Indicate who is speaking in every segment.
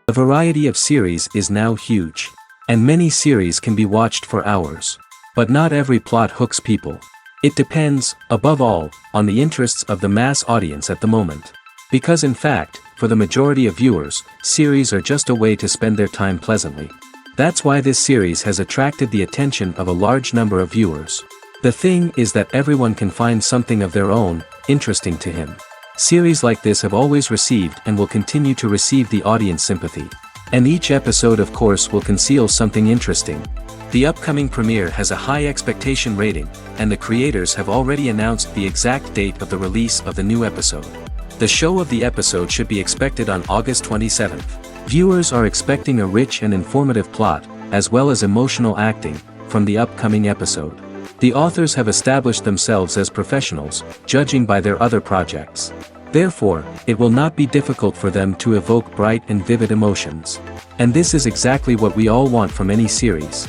Speaker 1: The variety of series is now huge. And many series can be watched for hours. But not every plot hooks people. It depends, above all, on the interests of the mass audience at the moment. Because in fact, for the majority of viewers, series are just a way to spend their time pleasantly. That's why this series has attracted the attention of a large number of viewers. The thing is that everyone can find something of their own, interesting to him. Series like this have always received and will continue to receive the audience sympathy. And each episode of course will conceal something interesting. The upcoming premiere has a high expectation rating, and the creators have already announced the exact date of the release of the new episode. The show of the episode should be expected on August 27th. Viewers are expecting a rich and informative plot, as well as emotional acting, from the upcoming episode. The authors have established themselves as professionals, judging by their other projects. Therefore, it will not be difficult for them to evoke bright and vivid emotions. And this is exactly what we all want from any series.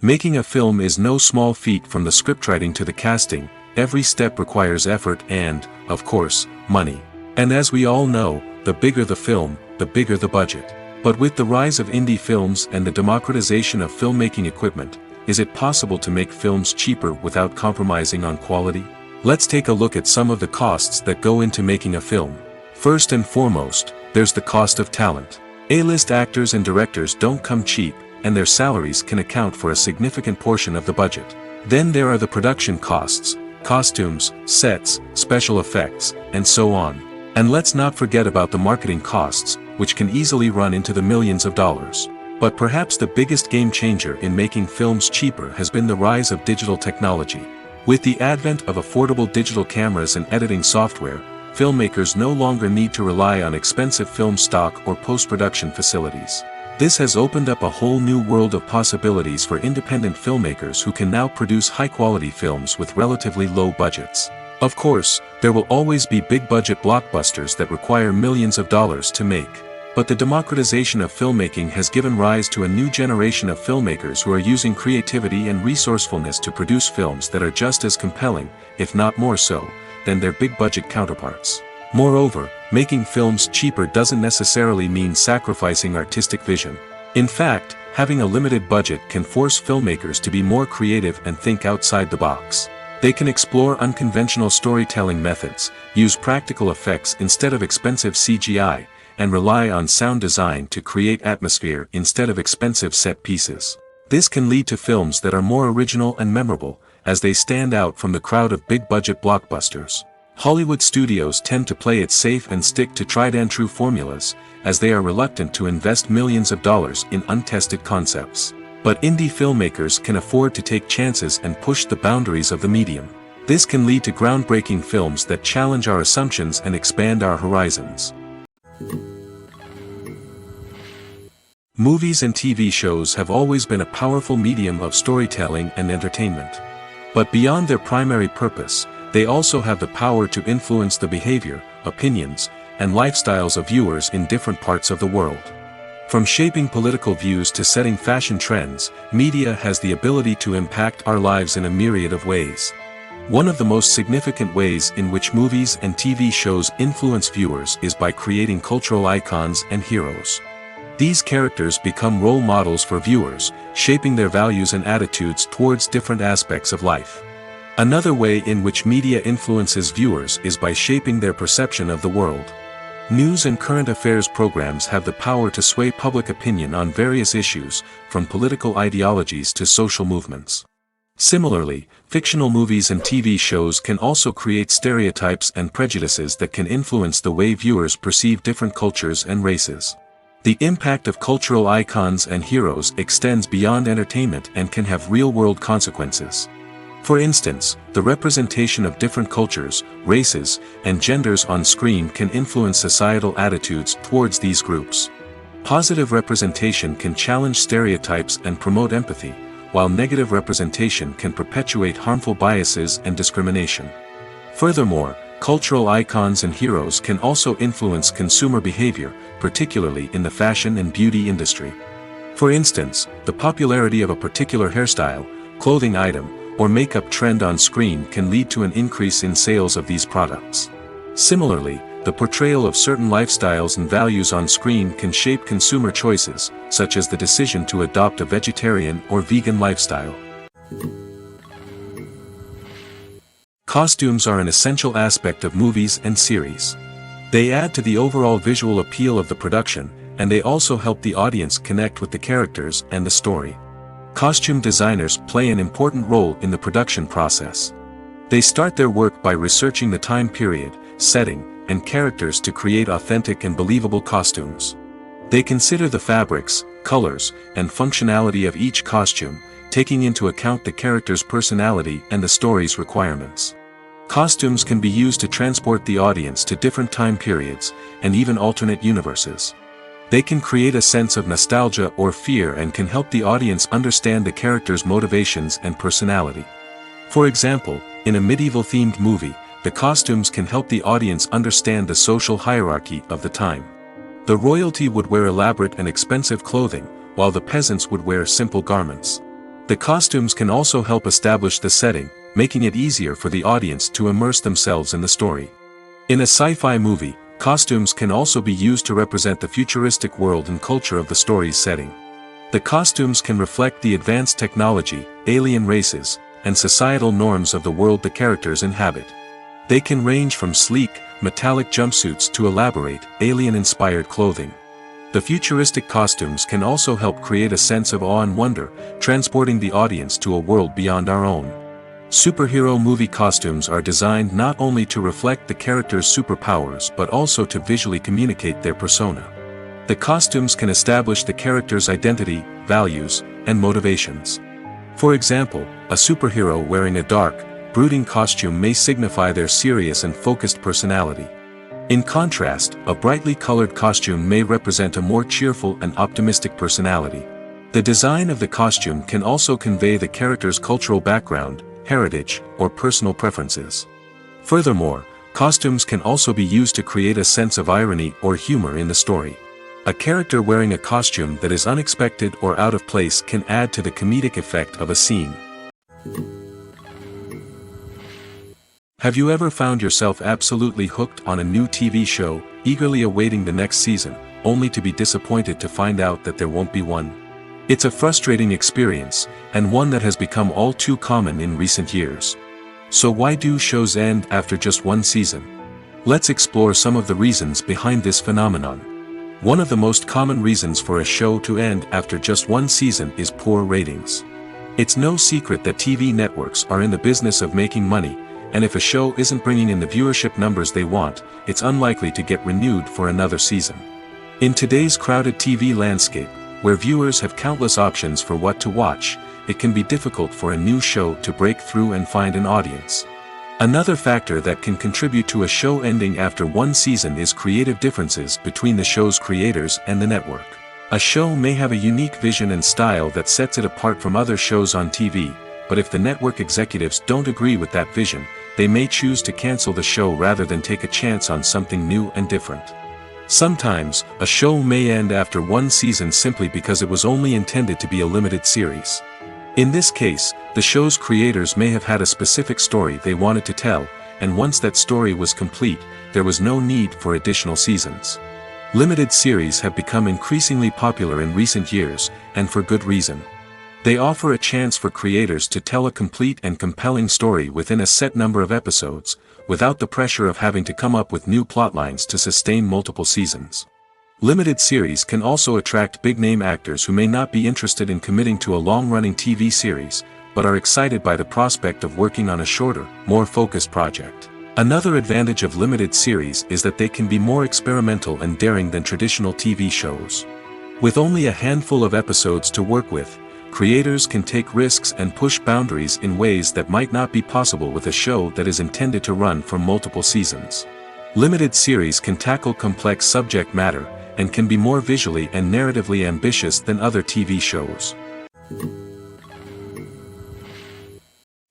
Speaker 2: Making a film is no small feat. From the scriptwriting to the casting, every step requires effort and, of course, money. And as we all know, the bigger the film, the bigger the budget. But with the rise of indie films and the democratization of filmmaking equipment, is it possible to make films cheaper without compromising on quality? Let's take a look at some of the costs that go into making a film. First and foremost, there's the cost of talent. A-list actors and directors don't come cheap, and their salaries can account for a significant portion of the budget. Then there are the production costs, costumes, sets, special effects, and so on. And let's not forget about the marketing costs, which can easily run into the millions of dollars. But perhaps the biggest game changer in making films cheaper has been the rise of digital technology. With the advent of affordable digital cameras and editing software, filmmakers no longer need to rely on expensive film stock or post-production facilities. This has opened up a whole new world of possibilities for independent filmmakers who can now produce high-quality films with relatively low budgets. Of course, there will always be big-budget blockbusters that require millions of dollars to make. But the democratization of filmmaking has given rise to a new generation of filmmakers who are using creativity and resourcefulness to produce films that are just as compelling, if not more so, than their big-budget counterparts. Moreover, making films cheaper doesn't necessarily mean sacrificing artistic vision. In fact, having a limited budget can force filmmakers to be more creative and think outside the box. They can explore unconventional storytelling methods, use practical effects instead of expensive CGI, and rely on sound design to create atmosphere instead of expensive set pieces. This can lead to films that are more original and memorable, as they stand out from the crowd of big-budget blockbusters. Hollywood studios tend to play it safe and stick to tried-and-true formulas, as they are reluctant to invest millions of dollars in untested concepts. But indie filmmakers can afford to take chances and push the boundaries of the medium. This can lead to groundbreaking films that challenge our assumptions and expand our horizons. Movies and TV shows have always been a powerful medium of storytelling and entertainment. But beyond their primary purpose, they also have the power to influence the behavior, opinions, and lifestyles of viewers in different parts of the world. From shaping political views to setting fashion trends, media has the ability to impact our lives in a myriad of ways. One of the most significant ways in which movies and TV shows influence viewers is by creating cultural icons and heroes. These characters become role models for viewers, shaping their values and attitudes towards different aspects of life. Another way in which media influences viewers is by shaping their perception of the world. News and current affairs programs have the power to sway public opinion on various issues, from political ideologies to social movements. Similarly, fictional movies and TV shows can also create stereotypes and prejudices that can influence the way viewers perceive different cultures and races. The impact of cultural icons and heroes extends beyond entertainment and can have real-world consequences. For instance, the representation of different cultures, races, and genders on screen can influence societal attitudes towards these groups. Positive representation can challenge stereotypes and promote empathy, while negative representation can perpetuate harmful biases and discrimination. Furthermore, cultural icons and heroes can also influence consumer behavior, particularly in the fashion and beauty industry. For instance, the popularity of a particular hairstyle, clothing item, or makeup trend on screen can lead to an increase in sales of these products. Similarly, the portrayal of certain lifestyles and values on screen can shape consumer choices, such as the decision to adopt a vegetarian or vegan lifestyle. Costumes are an essential aspect of movies and series. They add to the overall visual appeal of the production, and they also help the audience connect with the characters and the story. Costume designers play an important role in the production process. They start their work by researching the time period, setting, and characters to create authentic and believable costumes. They consider the fabrics, colors, and functionality of each costume, taking into account the character's personality and the story's requirements. Costumes can be used to transport the audience to different time periods, and even alternate universes. They can create a sense of nostalgia or fear and can help the audience understand the character's motivations and personality. For example, in a medieval-themed movie, the costumes can help the audience understand the social hierarchy of the time. The royalty would wear elaborate and expensive clothing, while the peasants would wear simple garments. The costumes can also help establish the setting, making it easier for the audience to immerse themselves in the story. In a sci-fi movie, costumes can also be used to represent the futuristic world and culture of the story's setting. The costumes can reflect the advanced technology, alien races, and societal norms of the world the characters inhabit. They can range from sleek, metallic jumpsuits to elaborate, alien-inspired clothing. The futuristic costumes can also help create a sense of awe and wonder, transporting the audience to a world beyond our own. Superhero movie costumes are designed not only to reflect the character's superpowers but also to visually communicate their persona. The costumes can establish the character's identity, values, and motivations. For example, a superhero wearing a dark, brooding costume may signify their serious and focused personality. In contrast, a brightly colored costume may represent a more cheerful and optimistic personality. The design of the costume can also convey the character's cultural background, heritage, or personal preferences. Furthermore, costumes can also be used to create a sense of irony or humor in the story. A character wearing a costume that is unexpected or out of place can add to the comedic effect of a scene. Have you ever found yourself absolutely hooked on a new TV show, eagerly awaiting the next season, only to be disappointed to find out that there won't be one? It's a frustrating experience, and one that has become all too common in recent years. So why do shows end after just one season? Let's explore some of the reasons behind this phenomenon. One of the most common reasons for a show to end after just one season is poor ratings. It's no secret that TV networks are in the business of making money, and if a show isn't bringing in the viewership numbers they want, it's unlikely to get renewed for another season. In today's crowded TV landscape, where viewers have countless options for what to watch, it can be difficult for a new show to break through and find an audience. Another factor that can contribute to a show ending after one season is creative differences between the show's creators and the network. A show may have a unique vision and style that sets it apart from other shows on TV, but if the network executives don't agree with that vision, they may choose to cancel the show rather than take a chance on something new and different. Sometimes, a show may end after one season simply because it was only intended to be a limited series. In this case, the show's creators may have had a specific story they wanted to tell, and once that story was complete, there was no need for additional seasons. Limited series have become increasingly popular in recent years, and for good reason. They offer a chance for creators to tell a complete and compelling story within a set number of episodes, without the pressure of having to come up with new plotlines to sustain multiple seasons. Limited series can also attract big-name actors who may not be interested in committing to a long-running TV series, but are excited by the prospect of working on a shorter, more focused project. Another advantage of limited series is that they can be more experimental and daring than traditional TV shows. With only a handful of episodes to work with, creators can take risks and push boundaries in ways that might not be possible with a show that is intended to run for multiple seasons. Limited series can tackle complex subject matter, and can be more visually and narratively ambitious than other TV shows.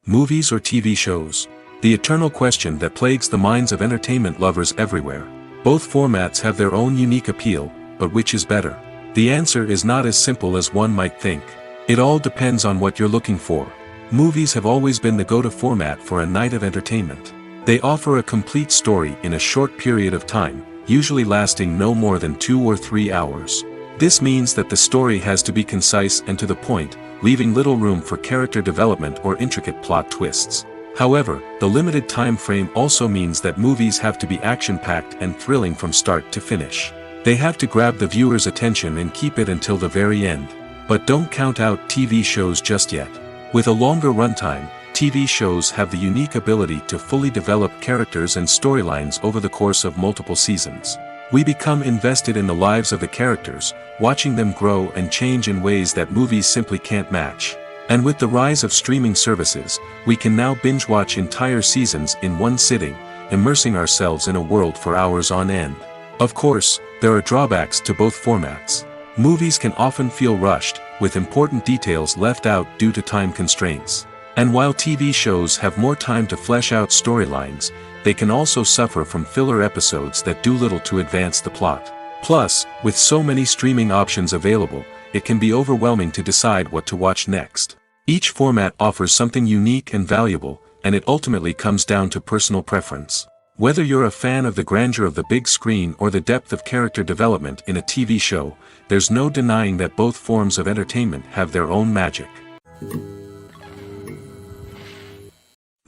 Speaker 2: Movies or TV shows? The eternal question that plagues the minds of entertainment lovers everywhere. Both formats have their own unique appeal, but which is better? The answer is not as simple as one might think. It all depends on what you're looking for. Movies have always been the go-to format for a night of entertainment. They offer a complete story in a short period of time, usually lasting no more than 2 or 3 hours. This means that the story has to be concise and to the point, leaving little room for character development or intricate plot twists. However, the limited time frame also means that movies have to be action-packed and thrilling from start to finish. They have to grab the viewer's attention and keep it until the very end. But don't count out TV shows just yet. With a longer runtime, TV shows have the unique ability to fully develop characters and storylines over the course of multiple seasons. We become invested in the lives of the characters, watching them grow and change in ways that movies simply can't match. And with the rise of streaming services, we can now binge-watch entire seasons in one sitting, immersing ourselves in a world for hours on end. Of course, there are drawbacks to both formats. Movies can often feel rushed, with important details left out due to time constraints. And while TV shows have more time to flesh out storylines, they can also suffer from filler episodes that do little to advance the plot. Plus, with so many streaming options available, it can be overwhelming to decide what to watch next. Each format offers something unique and valuable, and it ultimately comes down to personal preference. Whether you're a fan of the grandeur of the big screen or the depth of character development in a TV show, there's no denying that both forms of entertainment have their own magic.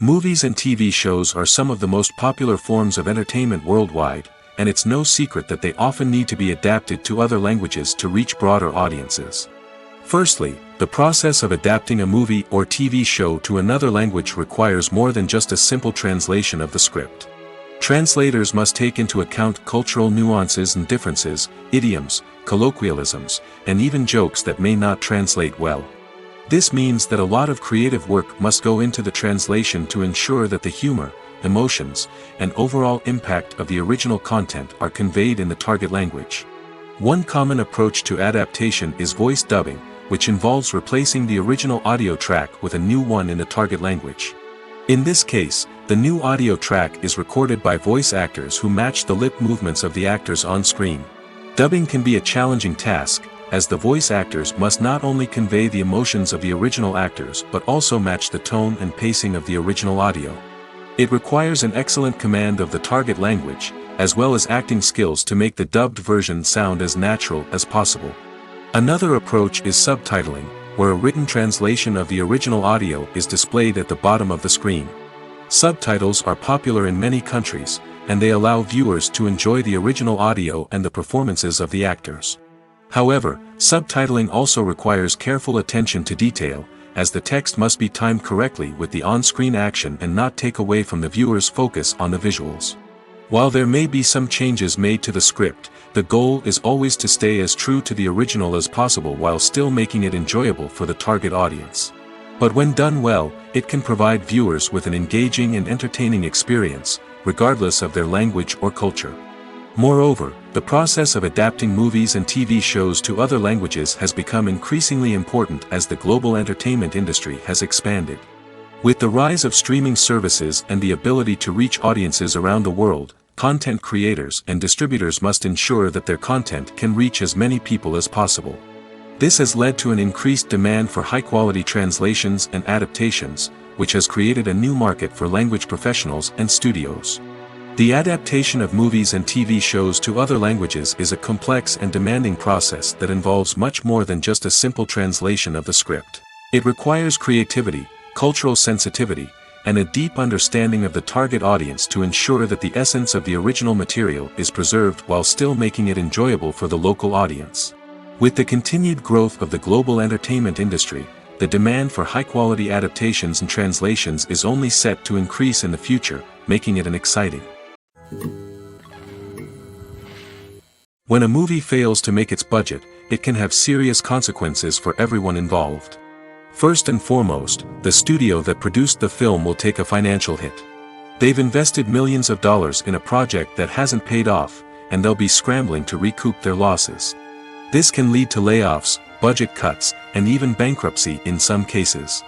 Speaker 2: Movies and TV shows are some of the most popular forms of entertainment worldwide, and it's no secret that they often need to be adapted to other languages to reach broader audiences. Firstly, the process of adapting a movie or TV show to another language requires more than just a simple translation of the script. Translators must take into account cultural nuances and differences, idioms, colloquialisms, and even jokes that may not translate well. This means that a lot of creative work must go into the translation to ensure that the humor, emotions, and overall impact of the original content are conveyed in the target language. One common approach to adaptation is voice dubbing, which involves replacing the original audio track with a new one in the target language. In this case, the new audio track is recorded by voice actors who match the lip movements of the actors on screen. Dubbing can be a challenging task, as the voice actors must not only convey the emotions of the original actors but also match the tone and pacing of the original audio. It requires an excellent command of the target language, as well as acting skills to make the dubbed version sound as natural as possible. Another approach is subtitling, where a written translation of the original audio is displayed at the bottom of the screen. Subtitles are popular in many countries, and they allow viewers to enjoy the original audio and the performances of the actors. However, subtitling also requires careful attention to detail, as the text must be timed correctly with the on-screen action and not take away from the viewer's focus on the visuals. While there may be some changes made to the script, the goal is always to stay as true to the original as possible while still making it enjoyable for the target audience. But when done well, it can provide viewers with an engaging and entertaining experience, regardless of their language or culture. Moreover, the process of adapting movies and TV shows to other languages has become increasingly important as the global entertainment industry has expanded. With the rise of streaming services and the ability to reach audiences around the world, content creators and distributors must ensure that their content can reach as many people as possible. This has led to an increased demand for high-quality translations and adaptations, which has created a new market for language professionals and studios. The adaptation of movies and TV shows to other languages is a complex and demanding process that involves much more than just a simple translation of the script. It requires creativity, cultural sensitivity, and a deep understanding of the target audience to ensure that the essence of the original material is preserved while still making it enjoyable for the local audience. With the continued growth of the global entertainment industry, the demand for high-quality adaptations and translations is only set to increase in the future, making it an exciting. When a movie fails to make its budget, it can have serious consequences for everyone involved. First and foremost, the studio that produced the film will take a financial hit. They've invested millions of dollars in a project that hasn't paid off, and they'll be scrambling to recoup their losses. This can lead to layoffs, budget cuts, and even bankruptcy in some cases.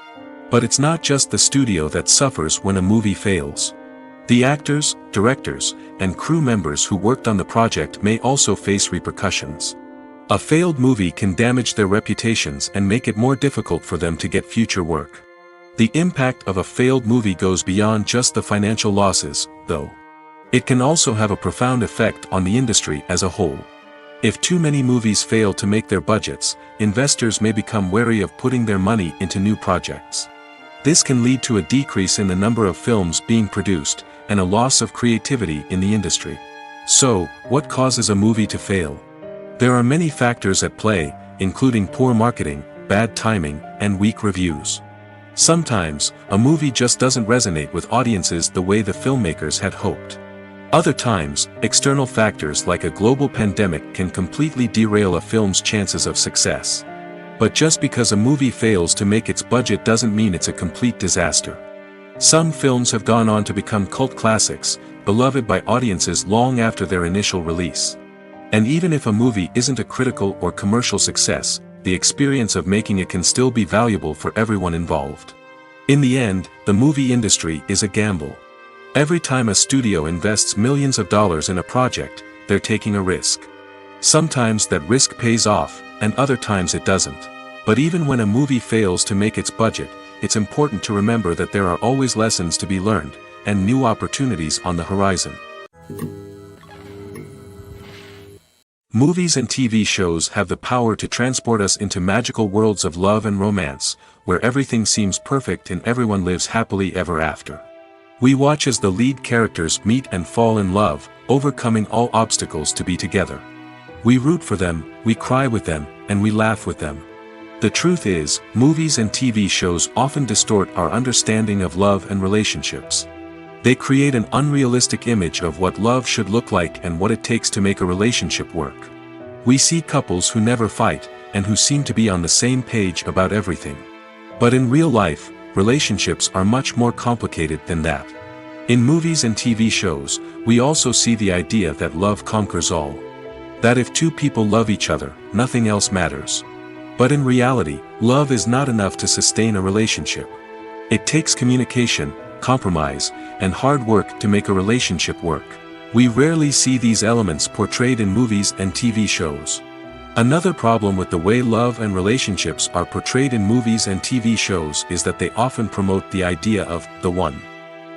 Speaker 2: But it's not just the studio that suffers when a movie fails. The actors, directors, and crew members who worked on the project may also face repercussions. A failed movie can damage their reputations and make it more difficult for them to get future work. The impact of a failed movie goes beyond just the financial losses, though. It can also have a profound effect on the industry as a whole. If too many movies fail to make their budgets, investors may become wary of putting their money into new projects. This can lead to a decrease in the number of films being produced, and a loss of creativity in the industry. So, what causes a movie to fail? There are many factors at play, including poor marketing, bad timing, and weak reviews. Sometimes, a movie just doesn't resonate with audiences the way the filmmakers had hoped. Other times, external factors like a global pandemic can completely derail a film's chances of success. But just because a movie fails to make its budget doesn't mean it's a complete disaster. Some films have gone on to become cult classics, beloved by audiences long after their initial release. And even if a movie isn't a critical or commercial success, the experience of making it can still be valuable for everyone involved. In the end, the movie industry is a gamble. Every time a studio invests millions of dollars in a project, they're taking a risk. Sometimes that risk pays off, and other times it doesn't. But even when a movie fails to make its budget, it's important to remember that there are always lessons to be learned, and new opportunities on the horizon. Movies and TV shows have the power to transport us into magical worlds of love and romance, where everything seems perfect and everyone lives happily ever after. We watch as the lead characters meet and fall in love, overcoming all obstacles to be together. We root for them, we cry with them, and we laugh with them. The truth is, movies and TV shows often distort our understanding of love and relationships. They create an unrealistic image of what love should look like and what it takes to make a relationship work. We see couples who never fight, and who seem to be on the same page about everything. But in real life, relationships are much more complicated than that. In movies and TV shows, we also see the idea that love conquers all. That if two people love each other, nothing else matters. But in reality, love is not enough to sustain a relationship. It takes communication, compromise, and hard work to make a relationship work. We rarely see these elements portrayed in movies and TV shows. Another problem with the way love and relationships are portrayed in movies and TV shows is that they often promote the idea of the one.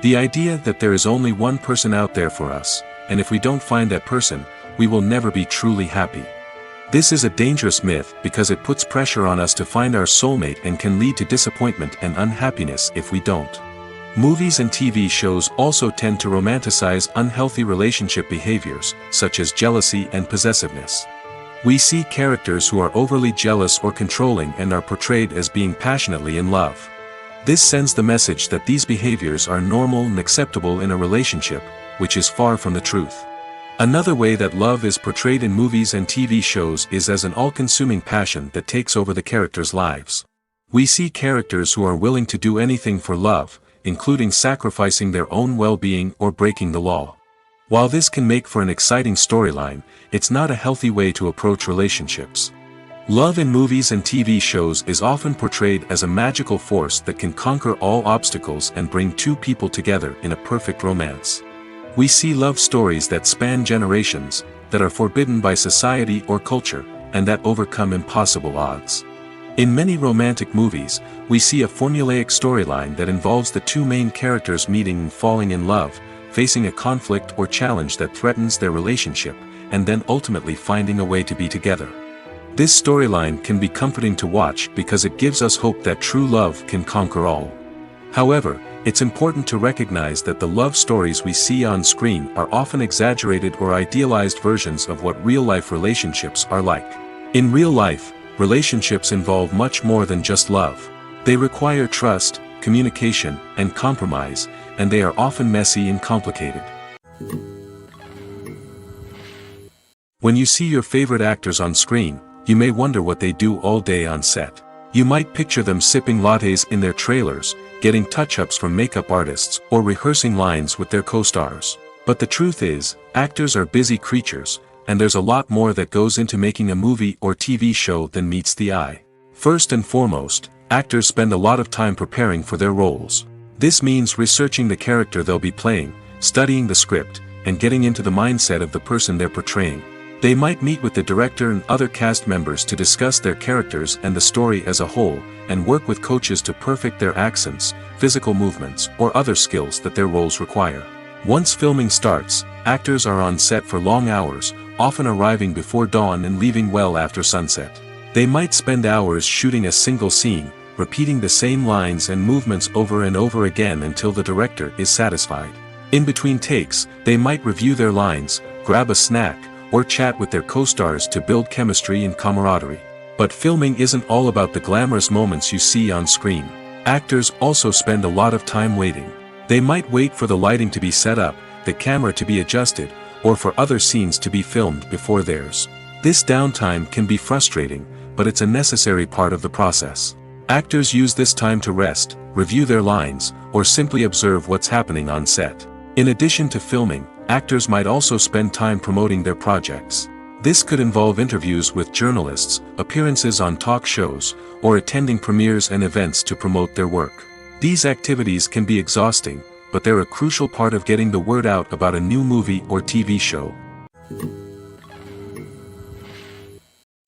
Speaker 2: The idea that there is only one person out there for us, and if we don't find that person, we will never be truly happy. This is a dangerous myth because it puts pressure on us to find our soulmate and can lead to disappointment and unhappiness if we don't. Movies and TV shows also tend to romanticize unhealthy relationship behaviors, such as jealousy and possessiveness. We see characters who are overly jealous or controlling and are portrayed as being passionately in love. This sends the message that these behaviors are normal and acceptable in a relationship, which is far from the truth. Another way that love is portrayed in movies and TV shows is as an all-consuming passion that takes over the characters' lives. We see characters who are willing to do anything for love, including sacrificing their own well-being or breaking the law. While this can make for an exciting storyline, it's not a healthy way to approach relationships. Love in movies and TV shows is often portrayed as a magical force that can conquer all obstacles and bring two people together in a perfect romance. We see love stories that span generations, that are forbidden by society or culture, and that overcome impossible odds. In many romantic movies, we see a formulaic storyline that involves the two main characters meeting and falling in love, facing a conflict or challenge that threatens their relationship, and then ultimately finding a way to be together. This storyline can be comforting to watch because it gives us hope that true love can conquer all. However, it's important to recognize that the love stories we see on screen are often exaggerated or idealized versions of what real-life relationships are like. In real life, relationships involve much more than just love. They require trust, communication, and compromise, and they are often messy and complicated. When you see your favorite actors on screen, you may wonder what they do all day on set. You might picture them sipping lattes in their trailers, getting touch-ups from makeup artists, or rehearsing lines with their co-stars. But the truth is, actors are busy creatures, and there's a lot more that goes into making a movie or TV show than meets the eye. First and foremost, actors spend a lot of time preparing for their roles. This means researching the character they'll be playing, studying the script, and getting into the mindset of the person they're portraying. They might meet with the director and other cast members to discuss their characters and the story as a whole, and work with coaches to perfect their accents, physical movements, or other skills that their roles require. Once filming starts, actors are on set for long hours, often arriving before dawn and leaving well after sunset. They might spend hours shooting a single scene, repeating the same lines and movements over and over again until the director is satisfied. In between takes, they might review their lines, grab a snack, or chat with their co-stars to build chemistry and camaraderie. But filming isn't all about the glamorous moments you see on screen. Actors also spend a lot of time waiting. They might wait for the lighting to be set up, the camera to be adjusted, or for other scenes to be filmed before theirs. This downtime can be frustrating, but it's a necessary part of the process. Actors use this time to rest, review their lines, or simply observe what's happening on set. In addition to filming, actors might also spend time promoting their projects. This could involve interviews with journalists, appearances on talk shows, or attending premieres and events to promote their work. These activities can be exhausting, but they're a crucial part of getting the word out about a new movie or TV show.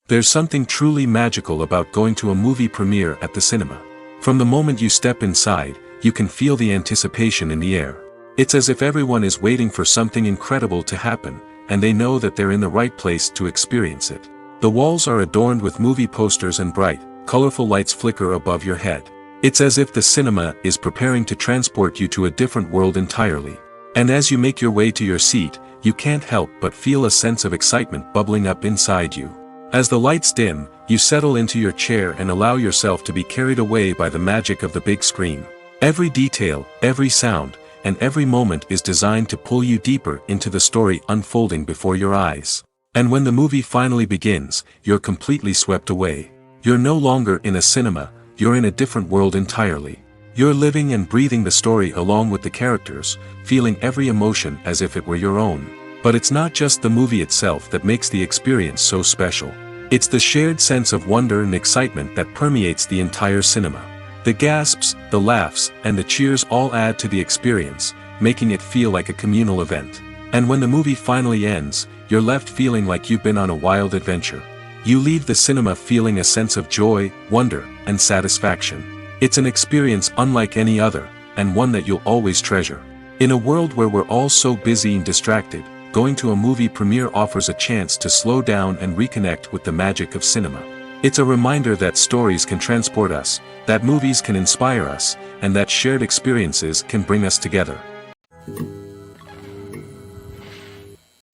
Speaker 2: There's something truly magical about going to a movie premiere at the cinema. From the moment you step inside, you can feel the anticipation in the air. It's as if everyone is waiting for something incredible to happen, and they know that they're in the right place to experience it. The walls are adorned with movie posters and bright, colorful lights flicker above your head. It's as if the cinema is preparing to transport you to a different world entirely. And as you make your way to your seat, you can't help but feel a sense of excitement bubbling up inside you. As the lights dim, you settle into your chair and allow yourself to be carried away by the magic of the big screen. Every detail, every sound, and every moment is designed to pull you deeper into the story unfolding before your eyes. And when the movie finally begins, you're completely swept away. You're no longer in a cinema, you're in a different world entirely. You're living and breathing the story along with the characters, feeling every emotion as if it were your own. But it's not just the movie itself that makes the experience so special. It's the shared sense of wonder and excitement that permeates the entire cinema. The gasps, the laughs, and the cheers all add to the experience, making it feel like a communal event. And when the movie finally ends, you're left feeling like you've been on a wild adventure. You leave the cinema feeling a sense of joy, wonder, and satisfaction. It's an experience unlike any other, and one that you'll always treasure. In a world where we're all so busy and distracted, going to a movie premiere offers a chance to slow down and reconnect with the magic of cinema. It's a reminder that stories can transport us, that movies can inspire us, and that shared experiences can bring us together.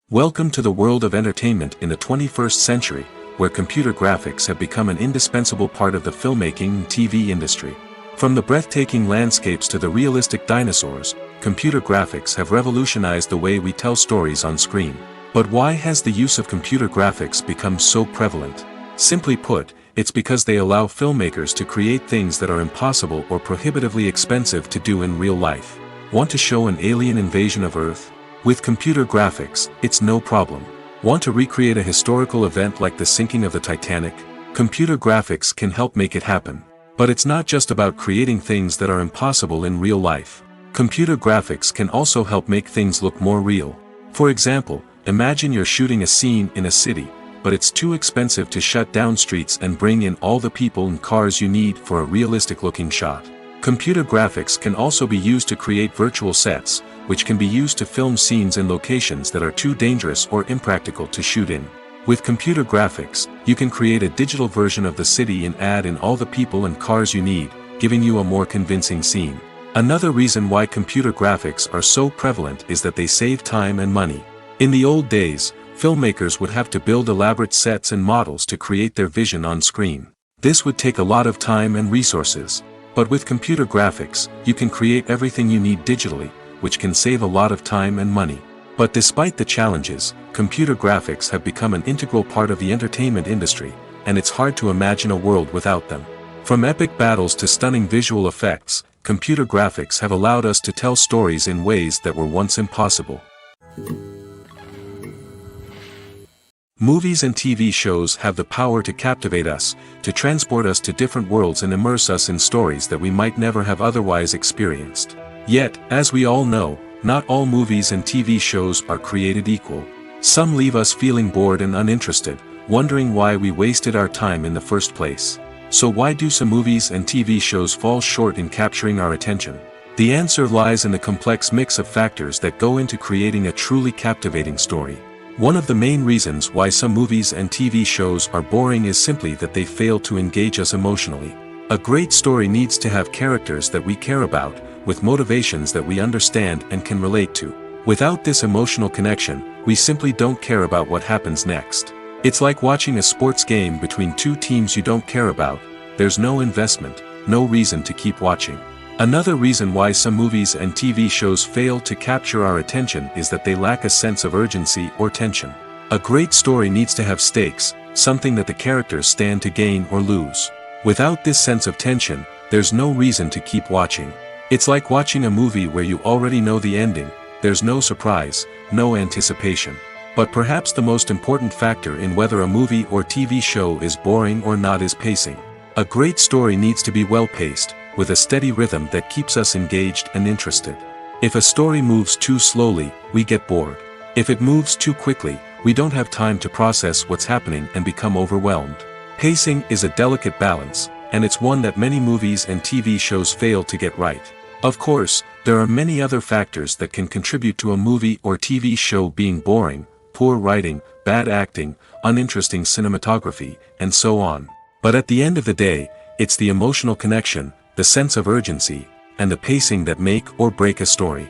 Speaker 2: Welcome to the world of entertainment in the 21st century, where computer graphics have become an indispensable part of the filmmaking and TV industry. From the breathtaking landscapes to the realistic dinosaurs, computer graphics have revolutionized the way we tell stories on screen. But why has the use of computer graphics become so prevalent? Simply put, it's because they allow filmmakers to create things that are impossible or prohibitively expensive to do in real life. Want to show an alien invasion of Earth? With computer graphics, it's no problem. Want to recreate a historical event like the sinking of the Titanic? Computer graphics can help make it happen. But it's not just about creating things that are impossible in real life. Computer graphics can also help make things look more real. For example, imagine you're shooting a scene in a city, but it's too expensive to shut down streets and bring in all the people and cars you need for a realistic-looking shot. Computer graphics can also be used to create virtual sets, which can be used to film scenes in locations that are too dangerous or impractical to shoot in. With computer graphics, you can create a digital version of the city and add in all the people and cars you need, giving you a more convincing scene. Another reason why computer graphics are so prevalent is that they save time and money. In the old days, filmmakers would have to build elaborate sets and models to create their vision on screen. This would take a lot of time and resources. But with computer graphics, you can create everything you need digitally, which can save a lot of time and money. But despite the challenges, computer graphics have become an integral part of the entertainment industry, and it's hard to imagine a world without them. From epic battles to stunning visual effects, computer graphics have allowed us to tell stories in ways that were once impossible. Movies and TV shows have the power to captivate us, to transport us to different worlds and immerse us in stories that we might never have otherwise experienced. Yet, as we all know, not all movies and TV shows are created equal. Some leave us feeling bored and uninterested, wondering why we wasted our time in the first place. So why do some movies and TV shows fall short in capturing our attention? The answer lies in the complex mix of factors that go into creating a truly captivating story. One of the main reasons why some movies and TV shows are boring is simply that they fail to engage us emotionally. A great story needs to have characters that we care about, with motivations that we understand and can relate to. Without this emotional connection, we simply don't care about what happens next. It's like watching a sports game between two teams you don't care about. There's no investment, no reason to keep watching. Another reason why some movies and TV shows fail to capture our attention is that they lack a sense of urgency or tension. A great story needs to have stakes, something that the characters stand to gain or lose. Without this sense of tension, there's no reason to keep watching. It's like watching a movie where you already know the ending. There's no surprise, no anticipation. But perhaps the most important factor in whether a movie or TV show is boring or not is pacing. A great story needs to be well-paced, with a steady rhythm that keeps us engaged and interested. If a story moves too slowly, we get bored. If it moves too quickly, we don't have time to process what's happening and become overwhelmed. Pacing is a delicate balance, and it's one that many movies and TV shows fail to get right. Of course, there are many other factors that can contribute to a movie or TV show being boring: poor writing, bad acting, uninteresting cinematography, and so on. But at the end of the day, it's the emotional connection, the sense of urgency, and the pacing that make or break a story.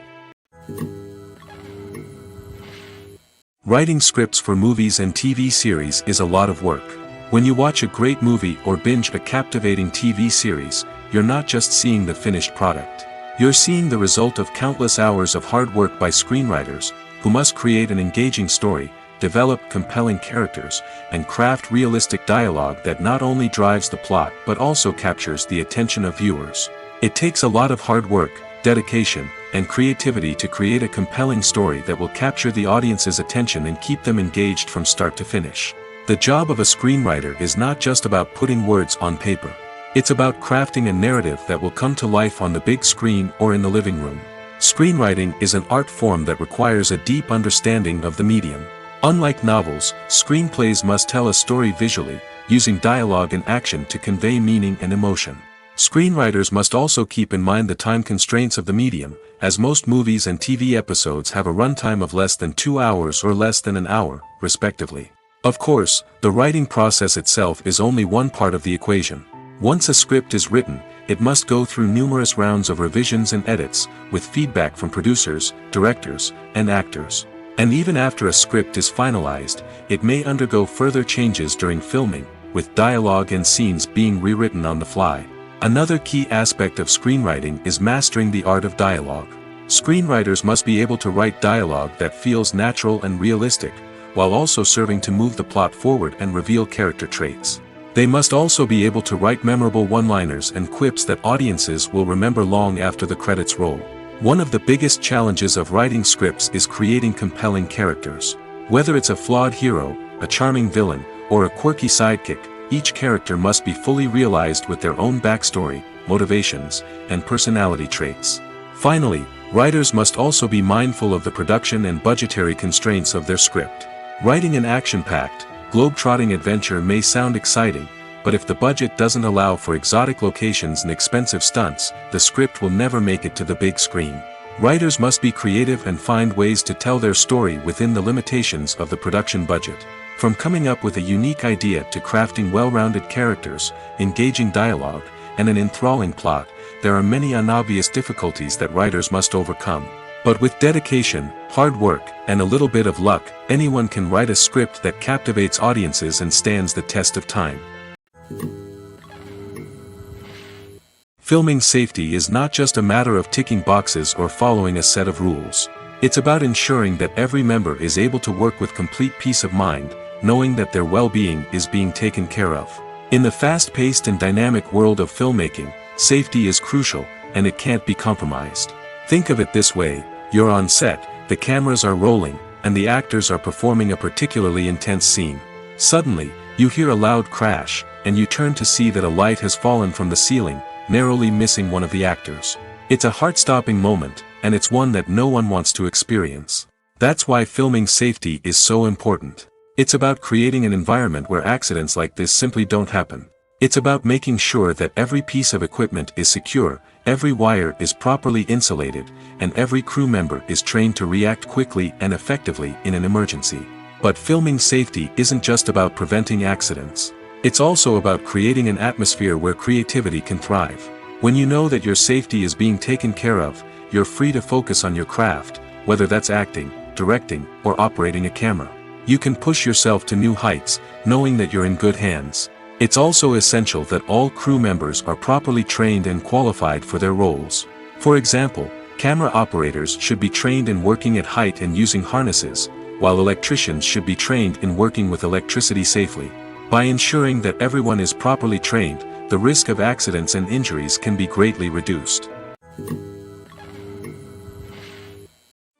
Speaker 2: Writing scripts for movies and TV series is a lot of work. When you watch a great movie or binge a captivating TV series, you're not just seeing the finished product. You're seeing the result of countless hours of hard work by screenwriters, who must create an engaging story, develop compelling characters, and craft realistic dialogue that not only drives the plot but also captures the attention of viewers. It takes a lot of hard work, dedication, and creativity to create a compelling story that will capture the audience's attention and keep them engaged from start to finish. The job of a screenwriter is not just about putting words on paper. It's about crafting a narrative that will come to life on the big screen or in the living room. Screenwriting is an art form that requires a deep understanding of the medium. Unlike novels, screenplays must tell a story visually, using dialogue and action to convey meaning and emotion. Screenwriters must also keep in mind the time constraints of the medium, as most movies and TV episodes have a runtime of less than 2 hours or less than an hour, respectively. Of course, the writing process itself is only one part of the equation. Once a script is written, it must go through numerous rounds of revisions and edits, with feedback from producers, directors, and actors. And even after a script is finalized, it may undergo further changes during filming, with dialogue and scenes being rewritten on the fly. Another key aspect of screenwriting is mastering the art of dialogue. Screenwriters must be able to write dialogue that feels natural and realistic, while also serving to move the plot forward and reveal character traits. They must also be able to write memorable one-liners and quips that audiences will remember long after the credits roll. One of the biggest challenges of writing scripts is creating compelling characters. Whether it's a flawed hero, a charming villain, or a quirky sidekick, each character must be fully realized with their own backstory, motivations, and personality traits. Finally, writers must also be mindful of the production and budgetary constraints of their script. Writing an action-packed, globe-trotting adventure may sound exciting, but if the budget doesn't allow for exotic locations and expensive stunts, the script will never make it to the big screen. Writers must be creative and find ways to tell their story within the limitations of the production budget. From coming up with a unique idea to crafting well-rounded characters, engaging dialogue, and an enthralling plot, there are many unobvious difficulties that writers must overcome. But with dedication, hard work, and a little bit of luck, anyone can write a script that captivates audiences and stands the test of time. Filming safety is not just a matter of ticking boxes or following a set of rules. It's about ensuring that every member is able to work with complete peace of mind, knowing that their well-being is being taken care of. In the fast-paced and dynamic world of filmmaking, safety is crucial, and it can't be compromised. Think of it this way: you're on set, the cameras are rolling, and the actors are performing a particularly intense scene. Suddenly, you hear a loud crash, and you turn to see that a light has fallen from the ceiling, narrowly missing one of the actors. It's a heart-stopping moment, and it's one that no one wants to experience. That's why filming safety is so important. It's about creating an environment where accidents like this simply don't happen. It's about making sure that every piece of equipment is secure, every wire is properly insulated, and every crew member is trained to react quickly and effectively in an emergency. But filming safety isn't just about preventing accidents. It's also about creating an atmosphere where creativity can thrive. When you know that your safety is being taken care of, you're free to focus on your craft, whether that's acting, directing, or operating a camera. You can push yourself to new heights, knowing that you're in good hands. It's also essential that all crew members are properly trained and qualified for their roles. For example, camera operators should be trained in working at height and using harnesses, while electricians should be trained in working with electricity safely. By ensuring that everyone is properly trained, the risk of accidents and injuries can be greatly reduced.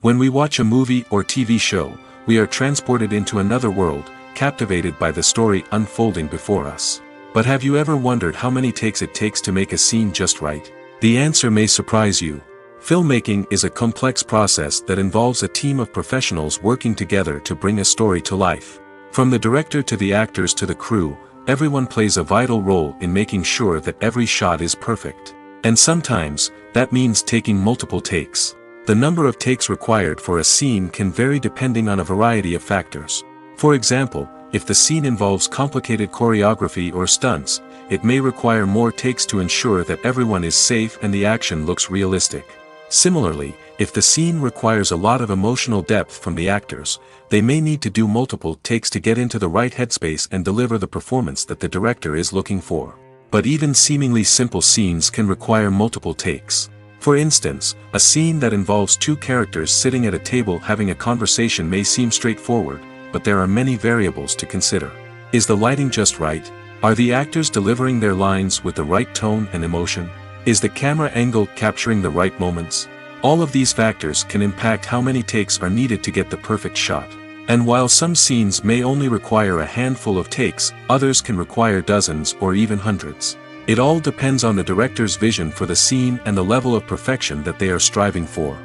Speaker 2: When we watch a movie or TV show, we are transported into another world, captivated by the story unfolding before us. But have you ever wondered how many takes it takes to make a scene just right? The answer may surprise you. Filmmaking is a complex process that involves a team of professionals working together to bring a story to life. From the director to the actors to the crew, everyone plays a vital role in making sure that every shot is perfect. And sometimes, that means taking multiple takes. The number of takes required for a scene can vary depending on a variety of factors. For example, if the scene involves complicated choreography or stunts, it may require more takes to ensure that everyone is safe and the action looks realistic. Similarly, if the scene requires a lot of emotional depth from the actors, they may need to do multiple takes to get into the right headspace and deliver the performance that the director is looking for. But even seemingly simple scenes can require multiple takes. For instance, a scene that involves two characters sitting at a table having a conversation may seem straightforward, but there are many variables to consider. Is the lighting just right? Are the actors delivering their lines with the right tone and emotion? Is the camera angle capturing the right moments? All of these factors can impact how many takes are needed to get the perfect shot. And while some scenes may only require a handful of takes, others can require dozens or even hundreds. It all depends on the director's vision for the scene and the level of perfection that they are striving for.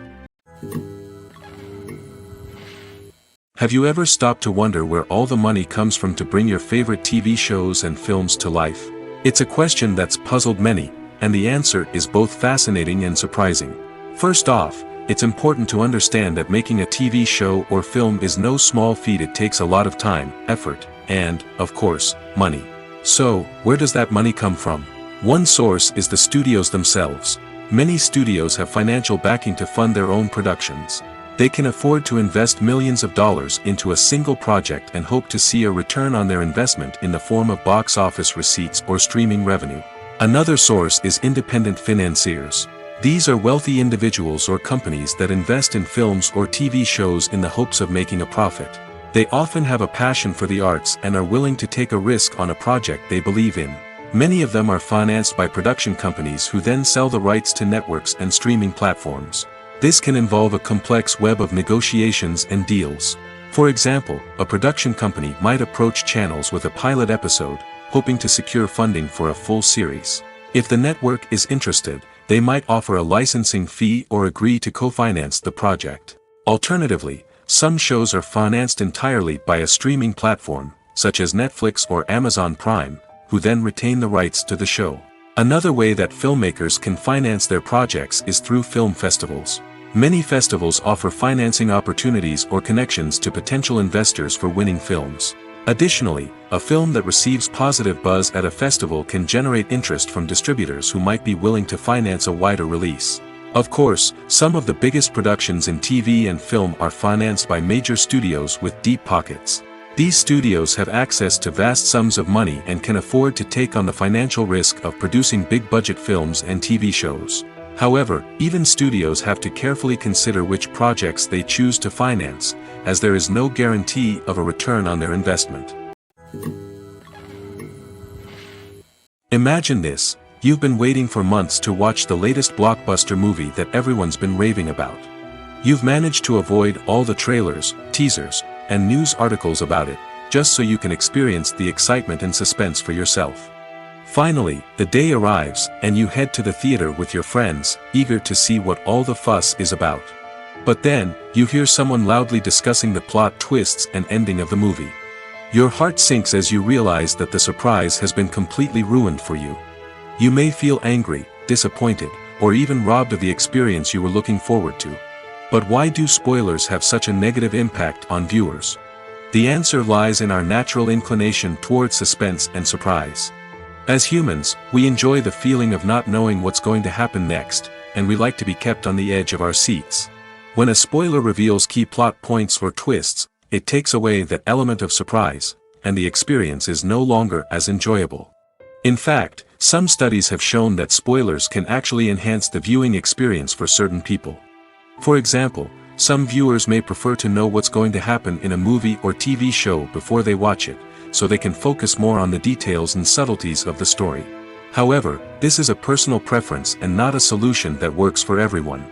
Speaker 2: Have you ever stopped to wonder where all the money comes from to bring your favorite TV shows and films to life? It's a question that's puzzled many, and the answer is both fascinating and surprising. First off, it's important to understand that making a TV show or film is no small feat. It takes a lot of time, effort, and, of course, money. So, where does that money come from? One source is the studios themselves. Many studios have financial backing to fund their own productions. They can afford to invest millions of dollars into a single project and hope to see a return on their investment in the form of box office receipts or streaming revenue. Another source is independent financiers. These are wealthy individuals or companies that invest in films or TV shows in the hopes of making a profit. They often have a passion for the arts and are willing to take a risk on a project they believe in. Many of them are financed by production companies who then sell the rights to networks and streaming platforms. This can involve a complex web of negotiations and deals. For example, a production company might approach channels with a pilot episode, hoping to secure funding for a full series. If the network is interested, they might offer a licensing fee or agree to co-finance the project. Alternatively, some shows are financed entirely by a streaming platform, such as Netflix or Amazon Prime, who then retain the rights to the show. Another way that filmmakers can finance their projects is through film festivals. Many festivals offer financing opportunities or connections to potential investors for winning films. Additionally, a film that receives positive buzz at a festival can generate interest from distributors who might be willing to finance a wider release. Of course, some of the biggest productions in TV and film are financed by major studios with deep pockets. These studios have access to vast sums of money and can afford to take on the financial risk of producing big-budget films and TV shows. However, even studios have to carefully consider which projects they choose to finance, as there is no guarantee of a return on their investment. Imagine this. You've been waiting for months to watch the latest blockbuster movie that everyone's been raving about. You've managed to avoid all the trailers, teasers, and news articles about it, just so you can experience the excitement and suspense for yourself. Finally, the day arrives, and you head to the theater with your friends, eager to see what all the fuss is about. But then, you hear someone loudly discussing the plot twists and ending of the movie. Your heart sinks as you realize that the surprise has been completely ruined for you. You may feel angry, disappointed, or even robbed of the experience you were looking forward to. But why do spoilers have such a negative impact on viewers? The answer lies in our natural inclination toward suspense and surprise. As humans, we enjoy the feeling of not knowing what's going to happen next, and we like to be kept on the edge of our seats. When a spoiler reveals key plot points or twists, it takes away that element of surprise, and the experience is no longer as enjoyable. In fact, some studies have shown that spoilers can actually enhance the viewing experience for certain people. For example, some viewers may prefer to know what's going to happen in a movie or TV show before they watch it, so they can focus more on the details and subtleties of the story. However, this is a personal preference and not a solution that works for everyone.